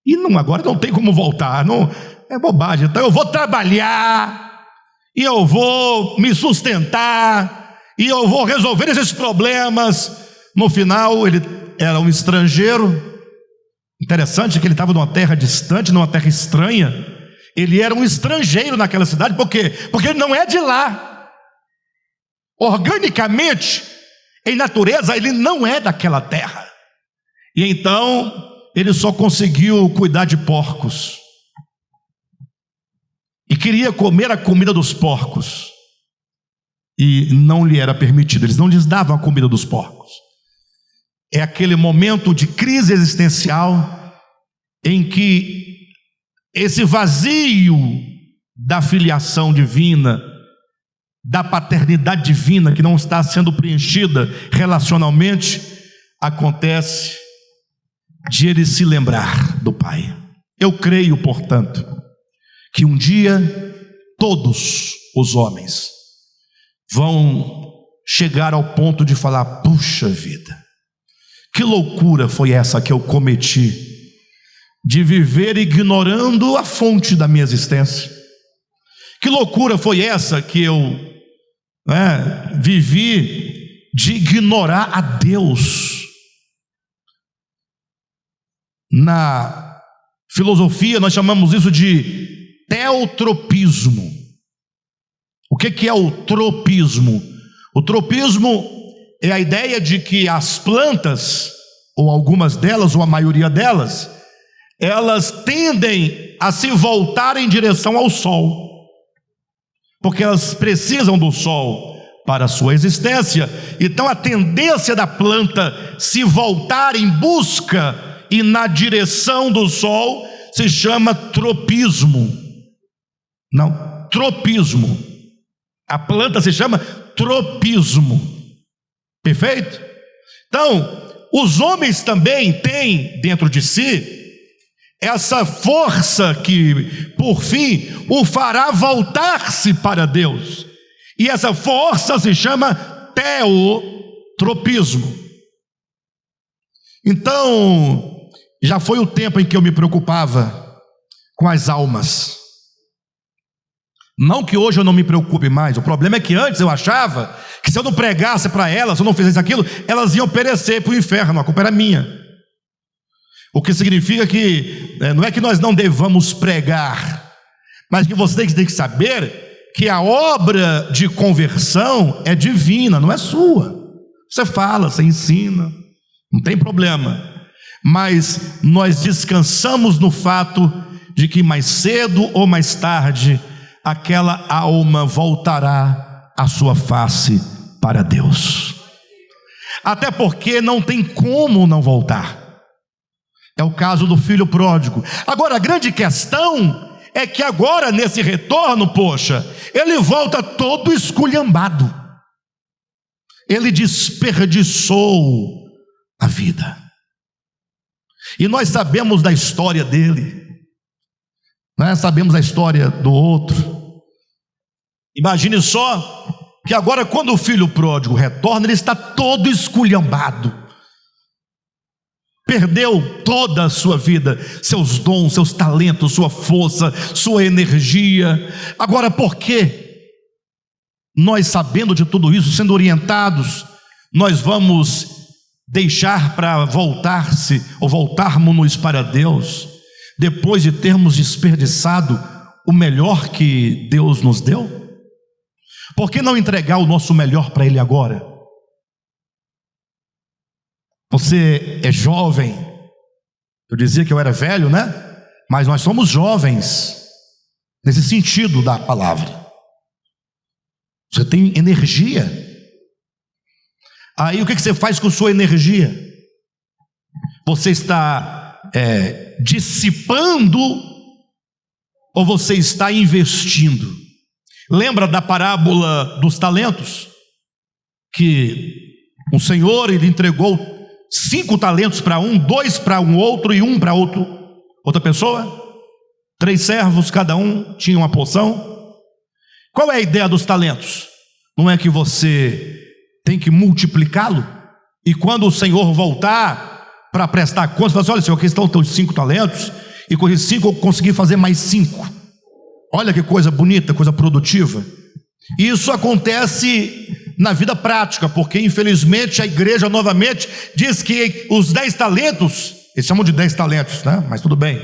Speaker 1: e agora não tem como voltar, não, é bobagem, então eu vou trabalhar, e eu vou me sustentar, e eu vou resolver esses problemas. No final ele era um estrangeiro. Interessante que ele estava numa terra distante, numa terra estranha. Ele era um estrangeiro naquela cidade. Por quê? Porque ele não é de lá. Organicamente, em natureza, ele não é daquela terra. E então ele só conseguiu cuidar de porcos, e queria comer a comida dos porcos, e não lhe era permitido. Eles não lhes davam a comida dos porcos. É aquele momento de crise existencial em que esse vazio da filiação divina, da paternidade divina, que não está sendo preenchida relacionalmente, acontece de ele se lembrar do Pai. Eu creio, portanto, que um dia todos os homens vão chegar ao ponto de falar: puxa vida, que loucura foi essa que eu cometi, de viver ignorando a fonte da minha existência. Que loucura foi essa que eu vivi de ignorar a Deus. Na filosofia nós chamamos isso de teotropismo. O que é o tropismo? O tropismo é a ideia de que as plantas, ou algumas delas, ou a maioria delas, elas tendem a se voltar em direção ao sol, porque elas precisam do sol para a sua existência. Então a tendência da planta se voltar em busca e na direção do sol se chama tropismo. Não, tropismo. A planta se chama tropismo. Perfeito? Então, os homens também têm dentro de si essa força que, por fim, o fará voltar-se para Deus. E essa força se chama teotropismo. Então, já foi o tempo em que eu me preocupava com as almas. Não que hoje eu não me preocupe mais. O problema é que antes eu achava que se eu não pregasse para elas, se eu não fizesse aquilo, elas iam perecer para o inferno. A culpa era minha. O que significa que não é que nós não devamos pregar, mas que você tem que saber que a obra de conversão é divina, não é sua. Você fala, você ensina, não tem problema. Mas nós descansamos no fato de que mais cedo ou mais tarde aquela alma voltará a sua face para Deus. Até porque não tem como não voltar. É o caso do filho pródigo. Agora, a grande questão é que agora, nesse retorno, poxa, ele volta todo esculhambado. Ele desperdiçou a vida. E nós sabemos da história dele, né? Sabemos a história do outro. Imagine só que agora, quando o filho pródigo retorna, ele está todo esculhambado. Perdeu toda a sua vida, seus dons, seus talentos, sua força, sua energia. Agora, por quê? Nós, sabendo de tudo isso, sendo orientados, nós vamos deixar para voltarmos para Deus, depois de termos desperdiçado o melhor que Deus nos deu? Por que não entregar o nosso melhor para Ele agora? Você é jovem. Eu dizia que eu era velho, né? Mas nós somos jovens, nesse sentido da palavra. Você tem energia. Aí o que você faz com sua energia? Você está dissipando ou você está investindo? Lembra da parábola dos talentos? Que o Senhor, ele entregou 5 talentos para um, 2 para um outro e 1 para outra pessoa. 3 servos, cada um tinha uma porção. Qual é a ideia dos talentos? Não é que você tem que multiplicá-lo? E quando o Senhor voltar para prestar contas, fala assim: olha, Senhor, aqui estão os 5 talentos, e com esses 5 eu consegui fazer mais 5. Olha que coisa bonita, coisa produtiva. E isso acontece na vida prática, porque infelizmente a igreja novamente diz que os 10 talentos, eles chamam de 10 talentos, né? Mas tudo bem.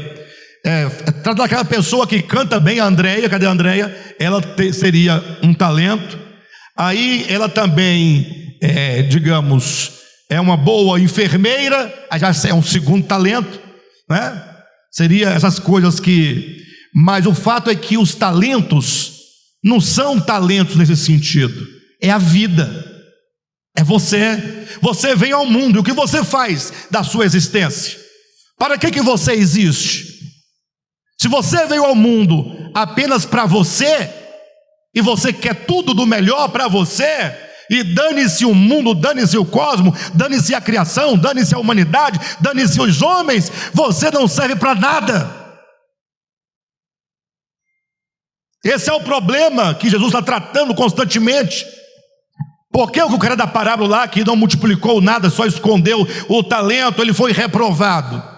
Speaker 1: Trata daquela pessoa que canta bem, a Andréia. Cadê a Andréia? Ela seria um talento. Aí ela também, digamos, é uma boa enfermeira, aí já é um segundo talento, né? Seria essas coisas que... Mas o fato é que os talentos não são talentos nesse sentido. É a vida. É você. Você vem ao mundo. E o que você faz da sua existência? Para que você existe? Se você veio ao mundo apenas para você, e você quer tudo do melhor para você, e dane-se o mundo, dane-se o cosmos, dane-se a criação, dane-se a humanidade, dane-se os homens, você não serve para nada. Esse é o problema que Jesus está tratando constantemente. Por que o cara da parábola lá, que não multiplicou nada, só escondeu o talento, ele foi reprovado?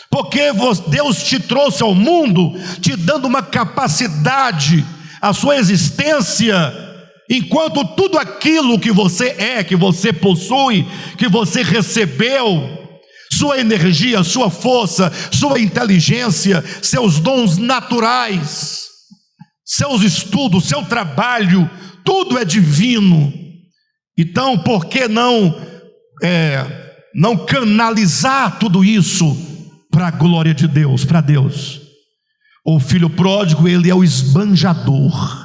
Speaker 1: Porque Deus te trouxe ao mundo, te dando uma capacidade, a sua existência, enquanto tudo aquilo que você é, que você possui, que você recebeu, sua energia, sua força, sua inteligência, seus dons naturais, seus estudos, seu trabalho, tudo é divino. Então, por que não canalizar tudo isso para a glória de Deus, para Deus? O filho pródigo, ele é o esbanjador.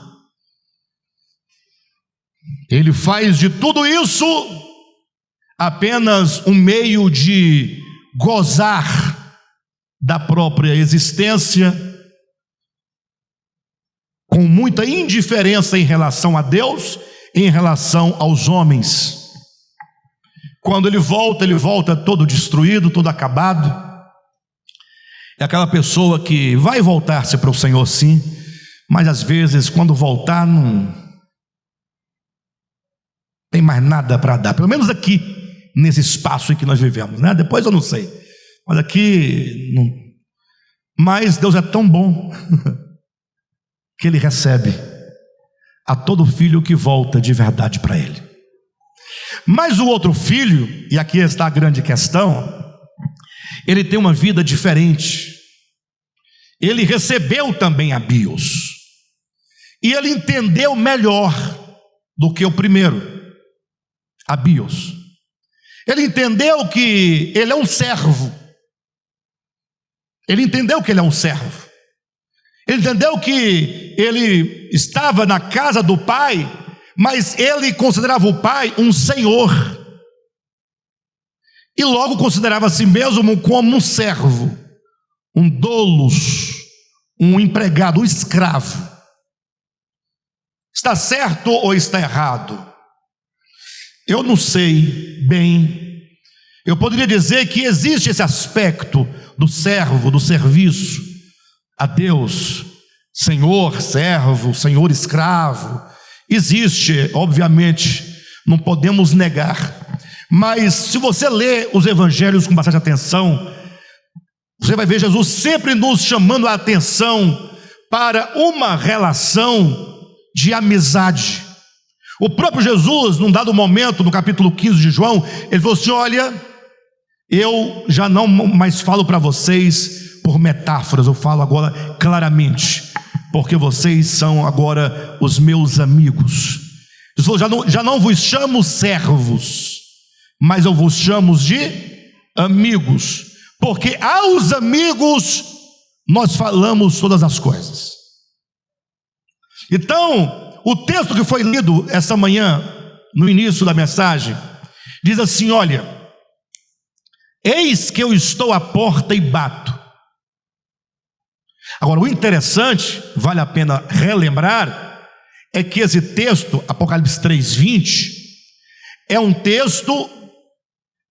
Speaker 1: Ele faz de tudo isso apenas um meio de gozar da própria existência, com muita indiferença em relação a Deus, em relação aos homens. Quando ele volta todo destruído, todo acabado. É aquela pessoa que vai voltar-se para o Senhor, sim, mas às vezes quando voltar não tem mais nada para dar, pelo menos aqui nesse espaço em que nós vivemos, né? Depois eu não sei, mas aqui não. Mas Deus é tão bom que Ele recebe a todo filho que volta de verdade para Ele. Mas o outro filho, e aqui está a grande questão, ele tem uma vida diferente. Ele recebeu também a bios, e ele entendeu melhor do que o primeiro, a bios. Ele entendeu que ele é um servo. Ele entendeu que ele é um servo. Ele entendeu que ele estava na casa do pai, mas ele considerava o pai um senhor. e logo considerava a si mesmo como um servo, um doulos, um empregado, um escravo. Está certo ou está errado? Eu não sei bem. Eu poderia dizer que existe esse aspecto do servo, do serviço a Deus, senhor servo, senhor escravo. Existe, obviamente, não podemos negar. Mas se você lê os evangelhos com bastante atenção, você vai ver Jesus sempre nos chamando a atenção para uma relação de amizade. O próprio Jesus, num dado momento, no capítulo 15 de João, ele falou assim: olha, eu já não mais falo para vocês por metáforas, eu falo agora claramente, porque vocês são agora os meus amigos. Ele falou: já não vos chamo servos, mas eu vos chamo de amigos, porque aos amigos nós falamos todas as coisas. Então, o texto que foi lido essa manhã, no início da mensagem, diz assim: olha, eis que eu estou à porta e bato. Agora, o interessante, vale a pena relembrar, é que esse texto, Apocalipse 3:20, é um texto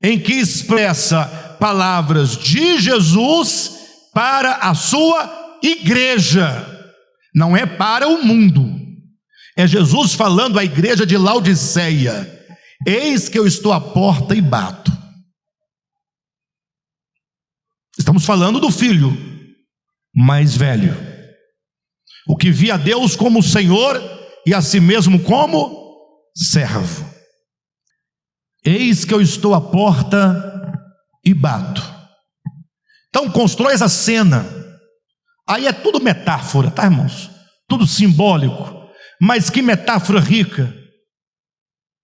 Speaker 1: em que expressa palavras de Jesus para a sua igreja, não é para o mundo. É Jesus falando à igreja de Laodiceia: eis que eu estou à porta e bato. Estamos falando do filho mais velho, o que via Deus como Senhor e a si mesmo como servo. Eis que eu estou à porta e bato. Então constrói essa cena. Aí é tudo metáfora, tá, irmãos? Tudo simbólico. Mas que metáfora rica.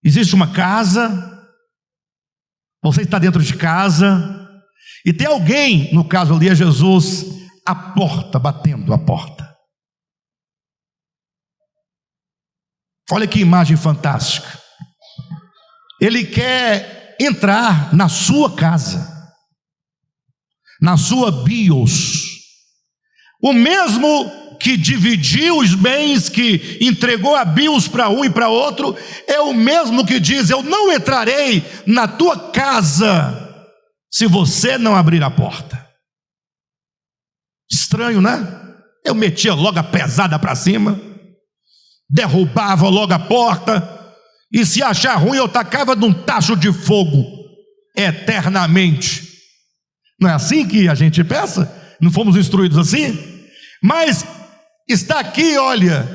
Speaker 1: Existe uma casa, você está dentro de casa, e tem alguém, no caso ali é Jesus, à porta, batendo a porta. Olha que imagem fantástica. Ele quer entrar na sua casa, na sua bios. O mesmo que dividiu os bens, que entregou a bios para um e para outro, é o mesmo que diz: eu não entrarei na tua casa se você não abrir a porta. Estranho, né? Eu metia logo a pesada para cima, derrubava logo a porta, e se achar ruim eu tacava num tacho de fogo eternamente. Não é assim que a gente pensa? Não fomos instruídos assim? Mas está aqui, olha,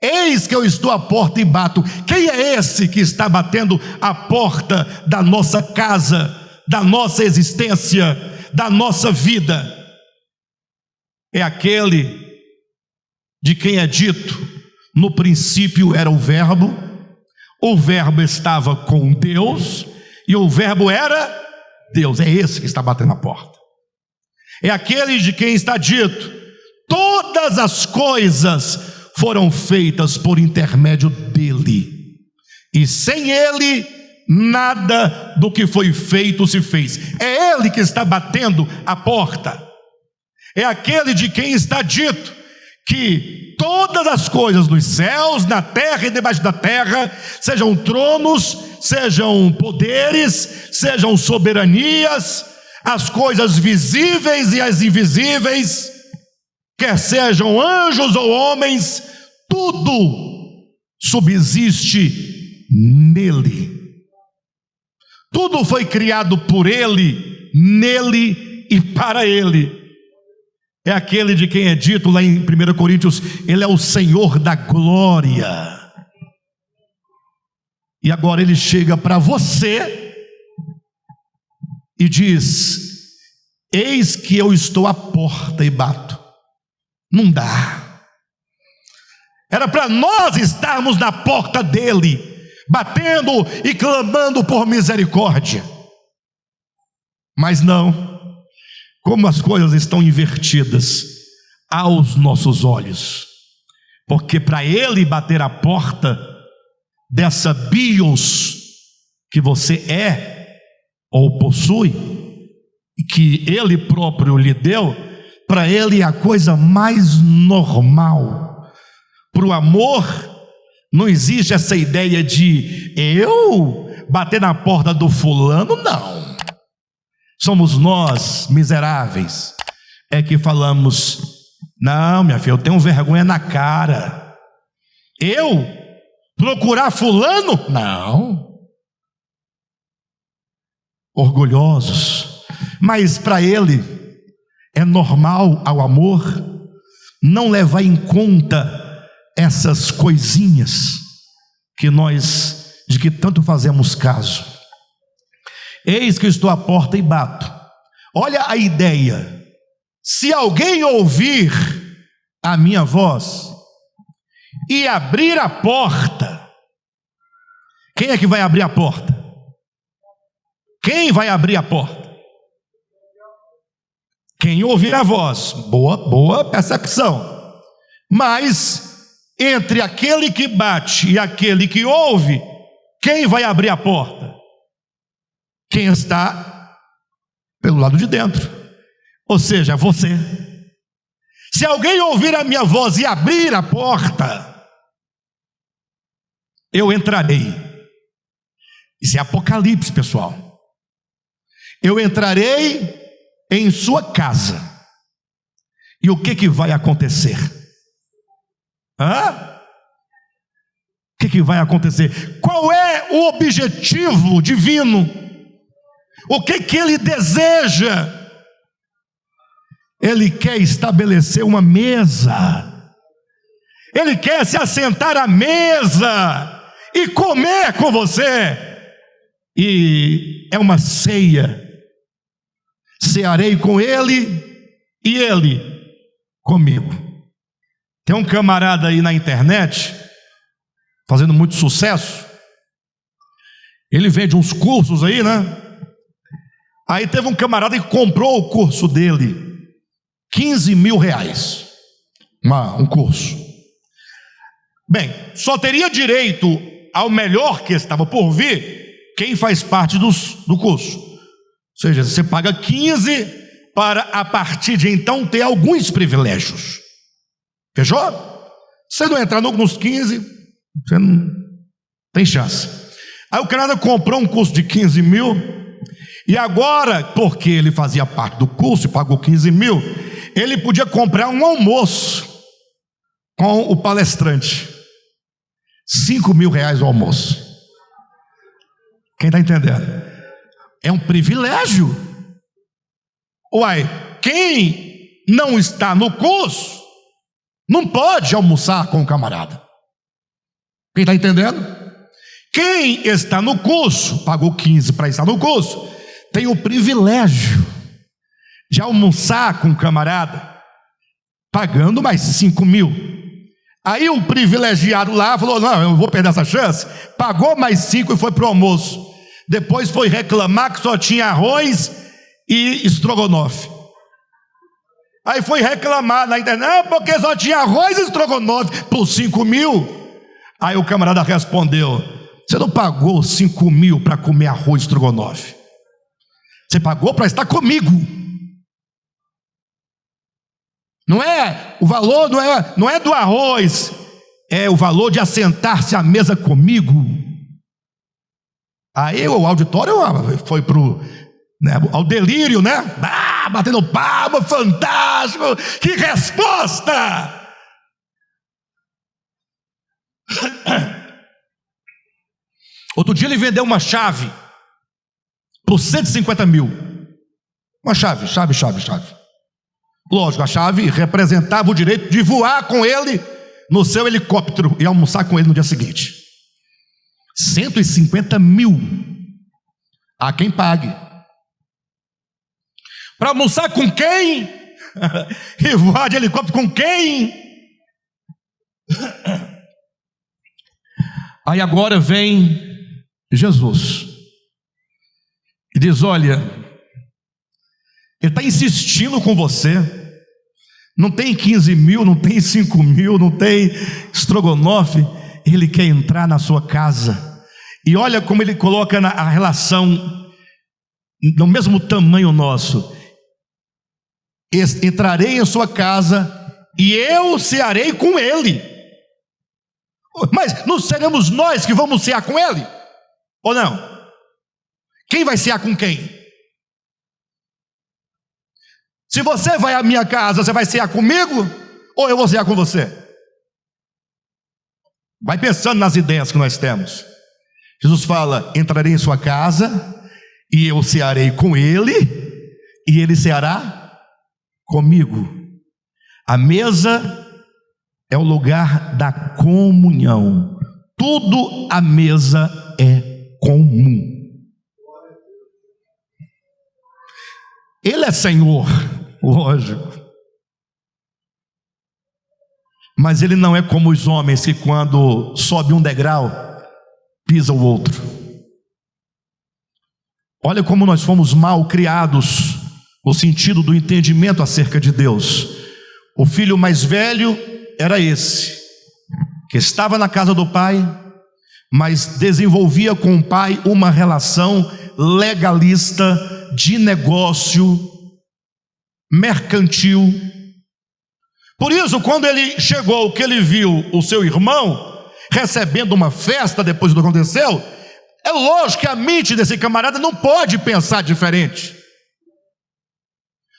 Speaker 1: eis que eu estou à porta e bato. Quem é esse que está batendo a porta da nossa casa, da nossa existência, da nossa vida? É aquele de quem é dito: no princípio era o Verbo estava com Deus, e o Verbo era Deus. É esse que está batendo a porta. É aquele de quem está dito: todas as coisas foram feitas por intermédio dele, e sem ele nada do que foi feito se fez. É ele que está batendo a porta. É aquele de quem está dito que todas as coisas nos céus, na terra e debaixo da terra, sejam tronos, sejam poderes, sejam soberanias, as coisas visíveis e as invisíveis, quer sejam anjos ou homens, tudo subsiste nele. Tudo foi criado por ele, nele e para ele. É aquele de quem é dito lá em 1 Coríntios: ele é o Senhor da glória. E agora ele chega para você e diz: eis que eu estou à porta e bato. Não dá. Era para nós estarmos na porta dele, batendo e clamando por misericórdia. Mas não. Como as coisas estão invertidas aos nossos olhos. Porque para ele bater a porta dessa bios que você é, ou possui, que ele próprio lhe deu, para ele é a coisa mais normal. Para o amor, não existe essa ideia de eu bater na porta do fulano, não. Somos nós, miseráveis, é que falamos: não, minha filha, eu tenho vergonha na cara. Eu procurar fulano? Não. Orgulhosos. Mas para ele é normal, ao amor, não levar em conta essas coisinhas de que tanto fazemos caso. Eis que estou à porta e bato. Olha a ideia: se alguém ouvir a minha voz e abrir a porta, quem é que vai abrir a porta? Quem vai abrir a porta? Quem ouvir a voz. Boa percepção. Mas entre aquele que bate e aquele que ouve, quem vai abrir a porta? Quem está pelo lado de dentro, ou seja, você. Se alguém ouvir a minha voz e abrir a porta, eu entrarei. Isso é Apocalipse, pessoal. Eu entrarei em sua casa. E o que vai acontecer? O que vai acontecer? Qual é o objetivo divino? O que ele deseja? Ele quer estabelecer uma mesa. Ele quer se assentar à mesa e comer com você. E é uma ceia. Cearei com ele e ele comigo. Tem um camarada aí na internet fazendo muito sucesso. Ele vende uns cursos aí, né? Aí teve um camarada que comprou o curso dele, R$15 mil, um curso. Bem, só teria direito ao melhor que estava por vir quem faz parte do curso. Ou seja, você paga 15 para a partir de então ter alguns privilégios. Fechou? Você não entrar nos 15, você não tem chance. Aí o camarada comprou um curso de 15 mil. E agora, porque ele fazia parte do curso e pagou 15 mil, ele podia comprar um almoço com o palestrante. R$5 mil o almoço. Quem está entendendo? É um privilégio. Uai, quem não está no curso não pode almoçar com o camarada. Quem está entendendo? Quem está no curso, pagou 15 para estar no curso, tem o privilégio de almoçar com o camarada, pagando mais 5 mil. Aí o privilegiado lá falou: não, eu não vou perder essa chance. Pagou mais 5 e foi para o almoço. Depois foi reclamar que só tinha arroz e estrogonofe. Aí foi reclamar na internet: não, porque só tinha arroz e estrogonofe por 5 mil. Aí o camarada respondeu: você não pagou 5 mil para comer arroz e estrogonofe. Você pagou para estar comigo. Não é o valor, não é do arroz, é o valor de assentar-se à mesa comigo. Aí o auditório foi ao delírio, né? Batendo palma, fantástico, que resposta! Outro dia ele vendeu uma chave por 150 mil. Uma chave. Lógico, a chave representava o direito de voar com ele no seu helicóptero e almoçar com ele no dia seguinte. 150 mil. Há quem pague. Para almoçar com quem? E voar de helicóptero com quem? Aí agora vem Jesus e diz: olha, ele está insistindo com você. Não tem 15 mil, não tem 5 mil, não tem estrogonofe. Ele quer entrar na sua casa. E olha como ele coloca a relação no mesmo tamanho nosso, entrarei em sua casa e eu cearei com ele. Mas não seremos nós que vamos cear com ele? Ou não? Quem vai cear com quem? Se você vai à minha casa, você vai cear comigo? Ou eu vou cear com você? Vai pensando nas ideias que nós temos. Jesus fala: entrarei em sua casa e eu cearei com ele, e ele ceará comigo. A mesa é o lugar da comunhão. Tudo à mesa é comum. Ele é Senhor, lógico. Mas ele não é como os homens que quando sobe um degrau, pisa o outro. Olha como nós fomos mal criados no sentido do entendimento acerca de Deus. O filho mais velho era esse, que estava na casa do pai, mas desenvolvia com o pai uma relação legalista, de negócio, mercantil. Por isso, quando ele chegou, que ele viu o seu irmão recebendo uma festa depois do que aconteceu, é lógico que a mente desse camarada não pode pensar diferente.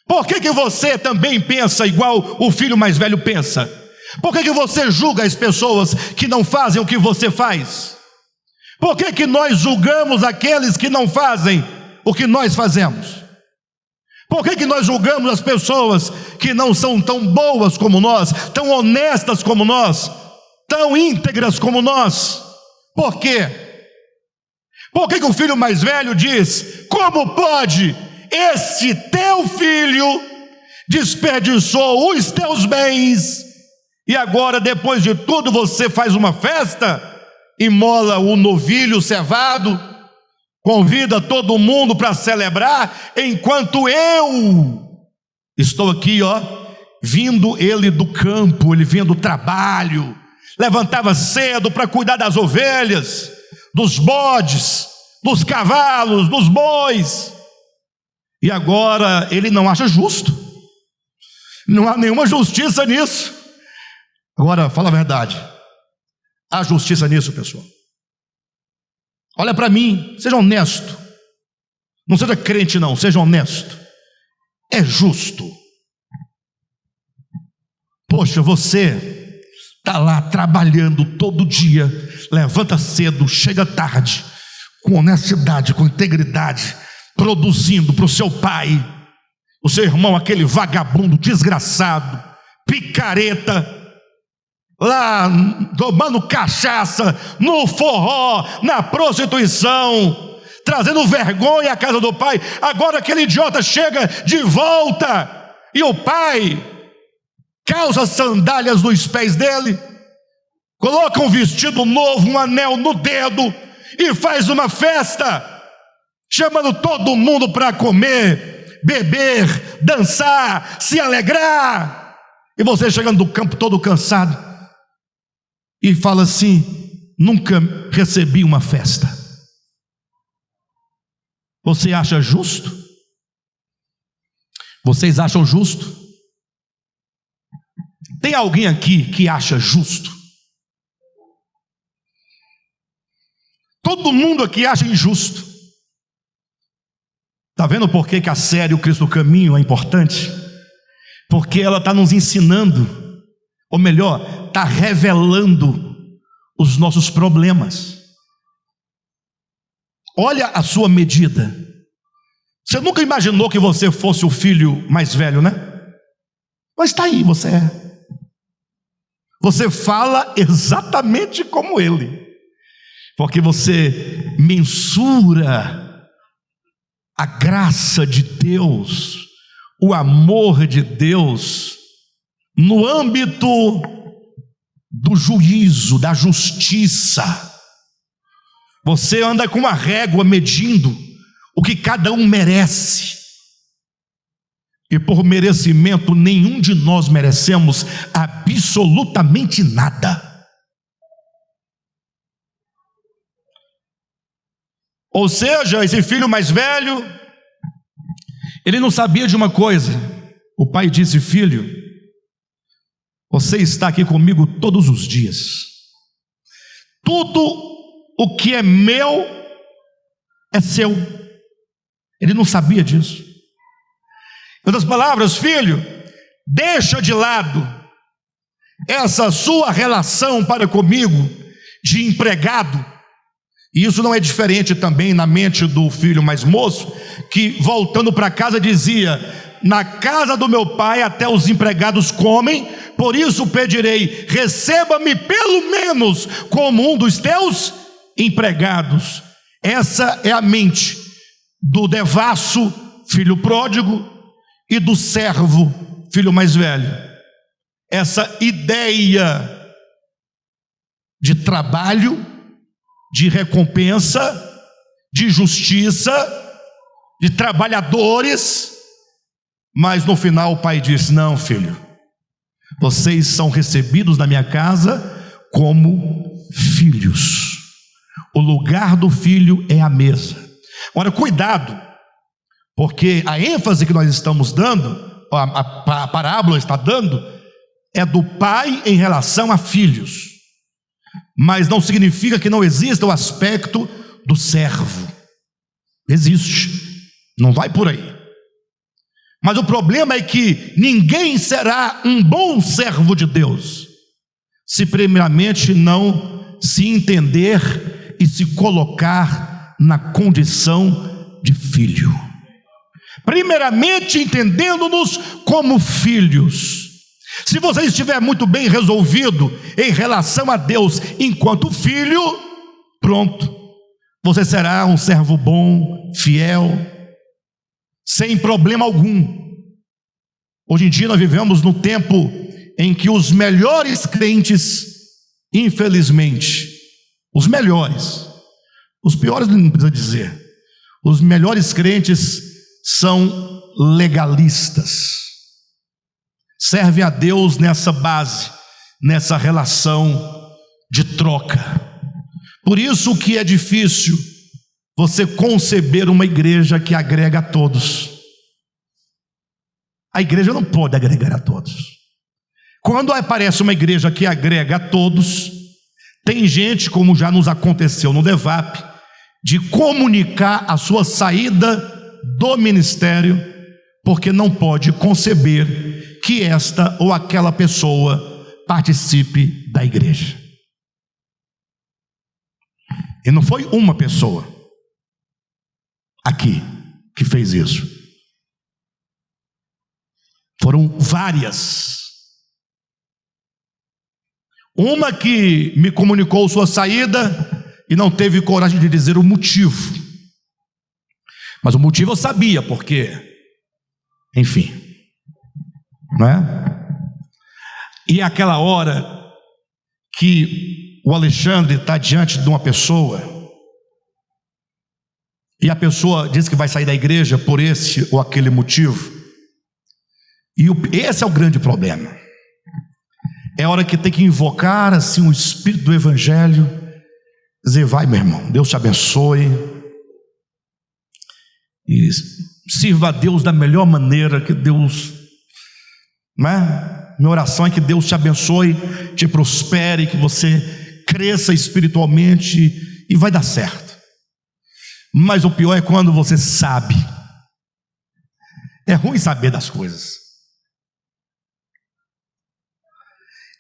Speaker 1: Por que você também pensa igual o filho mais velho pensa? Por que você julga as pessoas que não fazem o que você faz? Por que nós julgamos aqueles que não fazem o que nós fazemos? Por que nós julgamos as pessoas que não são tão boas como nós, tão honestas como nós, tão íntegras como nós? Por quê? Por que o filho mais velho diz: como pode esse teu filho desperdiçou os teus bens e agora depois de tudo você faz uma festa, imola o novilho cevado, convida todo mundo para celebrar, enquanto eu estou aqui, vindo ele do campo, ele vinha do trabalho, levantava cedo para cuidar das ovelhas, dos bodes, dos cavalos, dos bois, e agora ele não acha justo, não há nenhuma justiça nisso. Agora, fala a verdade, há justiça nisso, pessoal? Olha para mim, seja honesto, não seja crente não, seja honesto, é justo? Poxa, você está lá trabalhando todo dia, levanta cedo, chega tarde, com honestidade, com integridade, produzindo para o seu pai, o seu irmão, aquele vagabundo desgraçado, picareta, lá tomando cachaça, no forró, na prostituição, trazendo vergonha à casa do pai. Agora aquele idiota chega de volta e o pai calça sandálias nos pés dele, coloca um vestido novo, um anel no dedo e faz uma festa, chamando todo mundo para comer, beber, dançar, se alegrar. E você chegando do campo todo cansado e fala assim: nunca recebi uma festa. Você acha justo? Vocês acham justo? Tem alguém aqui que acha justo? Todo mundo aqui acha injusto. Está vendo por que a série O Cristo Caminho é importante? Porque ela está nos ensinando, ou melhor, está revelando os nossos problemas. Olha a sua medida. Você nunca imaginou que você fosse o filho mais velho, né? Mas está aí, você é. Você fala exatamente como ele, porque você mensura a graça de Deus, o amor de Deus, no âmbito do juízo, da justiça. Você anda com uma régua medindo o que cada um merece, e por merecimento nenhum de nós merecemos absolutamente nada. Ou seja, esse filho mais velho Ele não sabia de uma coisa. O pai disse: filho, você está aqui comigo todos os dias. Tudo o que é meu é seu. Ele não sabia disso. Em outras palavras, filho, deixa de lado essa sua relação para comigo de empregado. E isso não é diferente também na mente do filho mais moço, que voltando para casa dizia: na casa do meu pai até os empregados comem, por isso pedirei, receba-me pelo menos como um dos teus empregados. Essa é a mente do devasso, filho pródigo, e do servo, filho mais velho. Essa ideia de trabalho, de recompensa, de justiça, de trabalhadores. Mas no final o pai disse: não, filho, vocês são recebidos na minha casa como filhos. O lugar do filho é a mesa. Agora, cuidado, porque a ênfase que nós estamos dando, a parábola está dando, é do pai em relação a filhos. Mas não significa que não exista o aspecto do servo. Existe, não vai por aí. Mas o problema é que ninguém será um bom servo de Deus se primeiramente não se entender e se colocar na condição de filho. Primeiramente entendendo-nos como filhos. Se você estiver muito bem resolvido em relação a Deus enquanto filho, pronto, você será um servo bom, fiel, sem problema algum. Hoje em dia nós vivemos no tempo em que os melhores crentes, infelizmente, os melhores, os piores não precisa dizer, os melhores crentes são legalistas, servem a Deus nessa base, nessa relação de troca. Por isso que é difícil você conceber uma igreja que agrega a todos. A igreja não pode agregar a todos. Quando aparece uma igreja que agrega a todos, tem gente, como já nos aconteceu no DEVAP, de comunicar a sua saída do ministério, porque não pode conceber que esta ou aquela pessoa participe da igreja. E não foi uma pessoa aqui que fez isso. Foram várias. Uma que me comunicou sua saída e não teve coragem de dizer o motivo. Mas o motivo eu sabia, porque, enfim, não é? E aquela hora que o Alexandre está diante de uma pessoa, e a pessoa diz que vai sair da igreja por esse ou aquele motivo, e esse é o grande problema. É a hora que tem que invocar assim o Espírito do Evangelho, dizer: vai, meu irmão, Deus te abençoe, e sirva a Deus da melhor maneira, que Deus, né? Minha oração é que Deus te abençoe, te prospere, que você cresça espiritualmente, e vai dar certo. Mas o pior é quando você sabe. É ruim saber das coisas.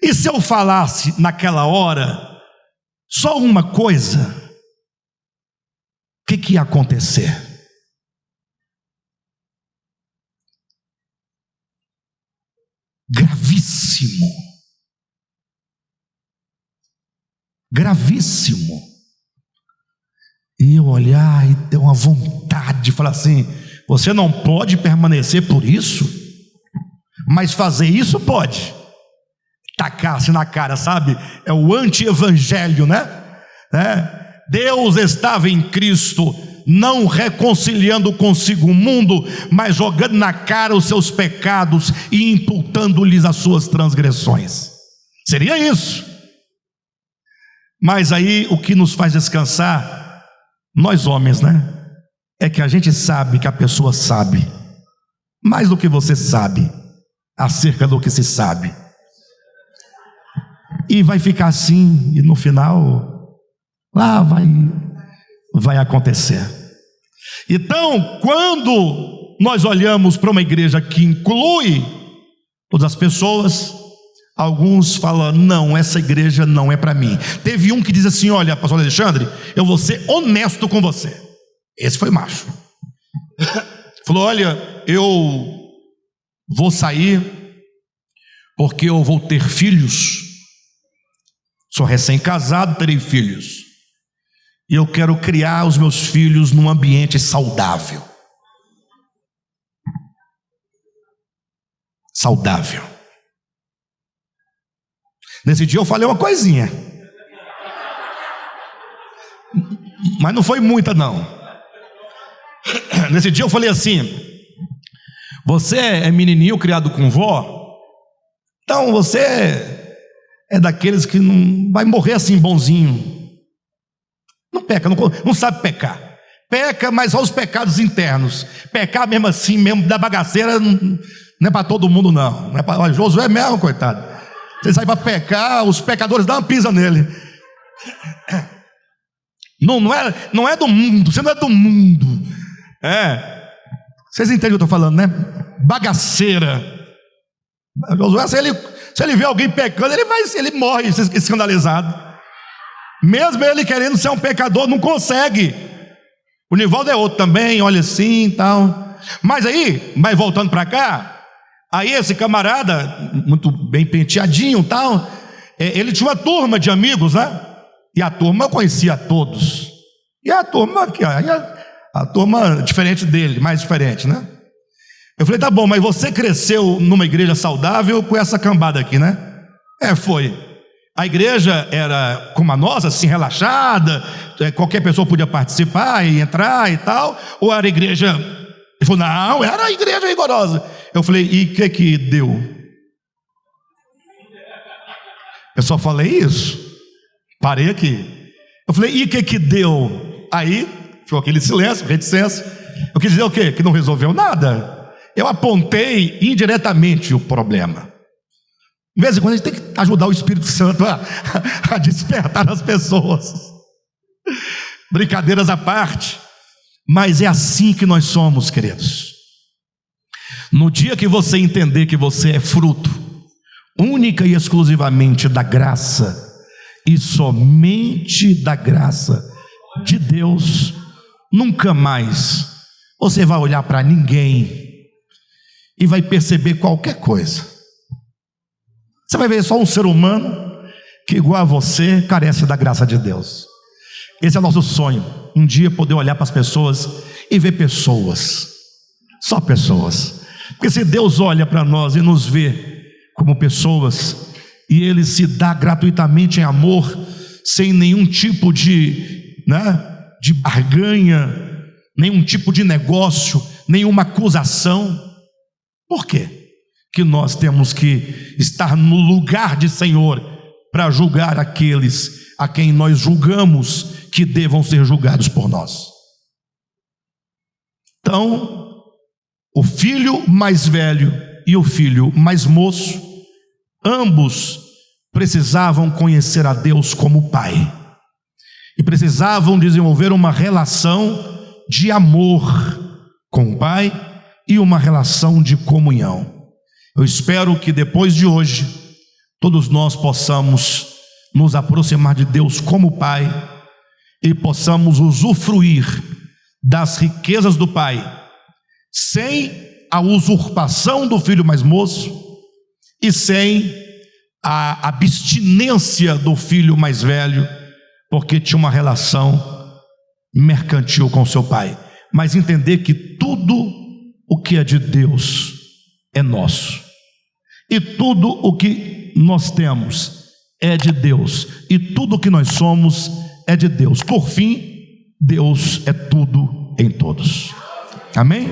Speaker 1: E se eu falasse naquela hora só uma coisa, o que ia acontecer? Gravíssimo. Gravíssimo. E eu olhar e ter uma vontade de falar assim: você não pode permanecer por isso, mas fazer isso pode. Tacar-se na cara, sabe? É o anti-evangelho, né? Deus estava em Cristo, não reconciliando consigo o mundo, mas jogando na cara os seus pecados e imputando-lhes as suas transgressões. Seria isso. Mas aí o que nos faz descansar, nós homens, né? É que a gente sabe que a pessoa sabe mais do que você sabe acerca do que se sabe. E vai ficar assim, e no final, lá vai acontecer. Então, quando nós olhamos para uma igreja que inclui todas as pessoas, alguns falam, não, essa igreja não é para mim. Teve um que diz assim, olha, pastor Alexandre, eu vou ser honesto com você. Esse foi macho. Falou, olha, eu vou sair porque eu vou ter filhos. Sou recém-casado, terei filhos. E eu quero criar os meus filhos num ambiente saudável. Saudável. Nesse dia eu falei uma coisinha, mas não foi muita não. Nesse dia eu falei assim, você é menininho criado com vó, então você é daqueles que não vai morrer assim bonzinho. Não peca, não sabe pecar. Peca, mas só os pecados internos. Pecar mesmo assim, mesmo da bagaceira, não é para todo mundo não. Não é para Josué mesmo, coitado. Você sai para pecar, os pecadores dão uma pisa nele. Não é do mundo, você não é do mundo. Vocês entendem o que eu estou falando, né? Bagaceira. Josué, se ele vê alguém pecando, ele morre escandalizado. Mesmo ele querendo ser um pecador, não consegue. O Nivaldo é outro também, olha assim e tal. Mas voltando para cá, aí esse camarada, muito bem penteadinho e tal, ele tinha uma turma de amigos, né? E a turma eu conhecia todos. E a turma aqui, a turma diferente dele, mais diferente, né? Eu falei, tá bom, mas você cresceu numa igreja saudável com essa cambada aqui, né? Foi. A igreja era como a nossa, assim, relaxada, qualquer pessoa podia participar e entrar e tal, ou era igreja... Ele falou, não, era a igreja rigorosa. Eu falei, e o que deu? Eu só falei isso, parei aqui. Eu falei, e o que deu? Aí, ficou aquele silêncio, reticência. Eu quis dizer o quê? Que não resolveu nada. Eu apontei indiretamente o problema. De vez em quando a gente tem que ajudar o Espírito Santo a despertar as pessoas. Brincadeiras à parte. Mas é assim que nós somos, queridos. No dia que você entender que você é fruto única e exclusivamente da graça, e somente da graça de Deus, nunca mais você vai olhar para ninguém e vai perceber qualquer coisa. Você vai ver só um ser humano que, igual a você, carece da graça de Deus. Esse é o nosso sonho, um dia poder olhar para as pessoas e ver pessoas, só pessoas. Porque se Deus olha para nós e nos vê como pessoas, e Ele se dá gratuitamente em amor, sem nenhum tipo de barganha, nenhum tipo de negócio, nenhuma acusação, por quê? Que nós temos que estar no lugar de Senhor para julgar aqueles a quem nós julgamos que devam ser julgados por nós. Então, o filho mais velho e o filho mais moço, ambos precisavam conhecer a Deus como Pai e precisavam desenvolver uma relação de amor com o Pai e uma relação de comunhão. Eu espero que depois de hoje, todos nós possamos nos aproximar de Deus como Pai e possamos usufruir das riquezas do Pai, sem a usurpação do filho mais moço e sem a abstinência do filho mais velho, porque tinha uma relação mercantil com seu pai. Mas entender que tudo o que é de Deus é nosso. E tudo o que nós temos é de Deus. E tudo o que nós somos é de Deus. Por fim, Deus é tudo em todos. Amém?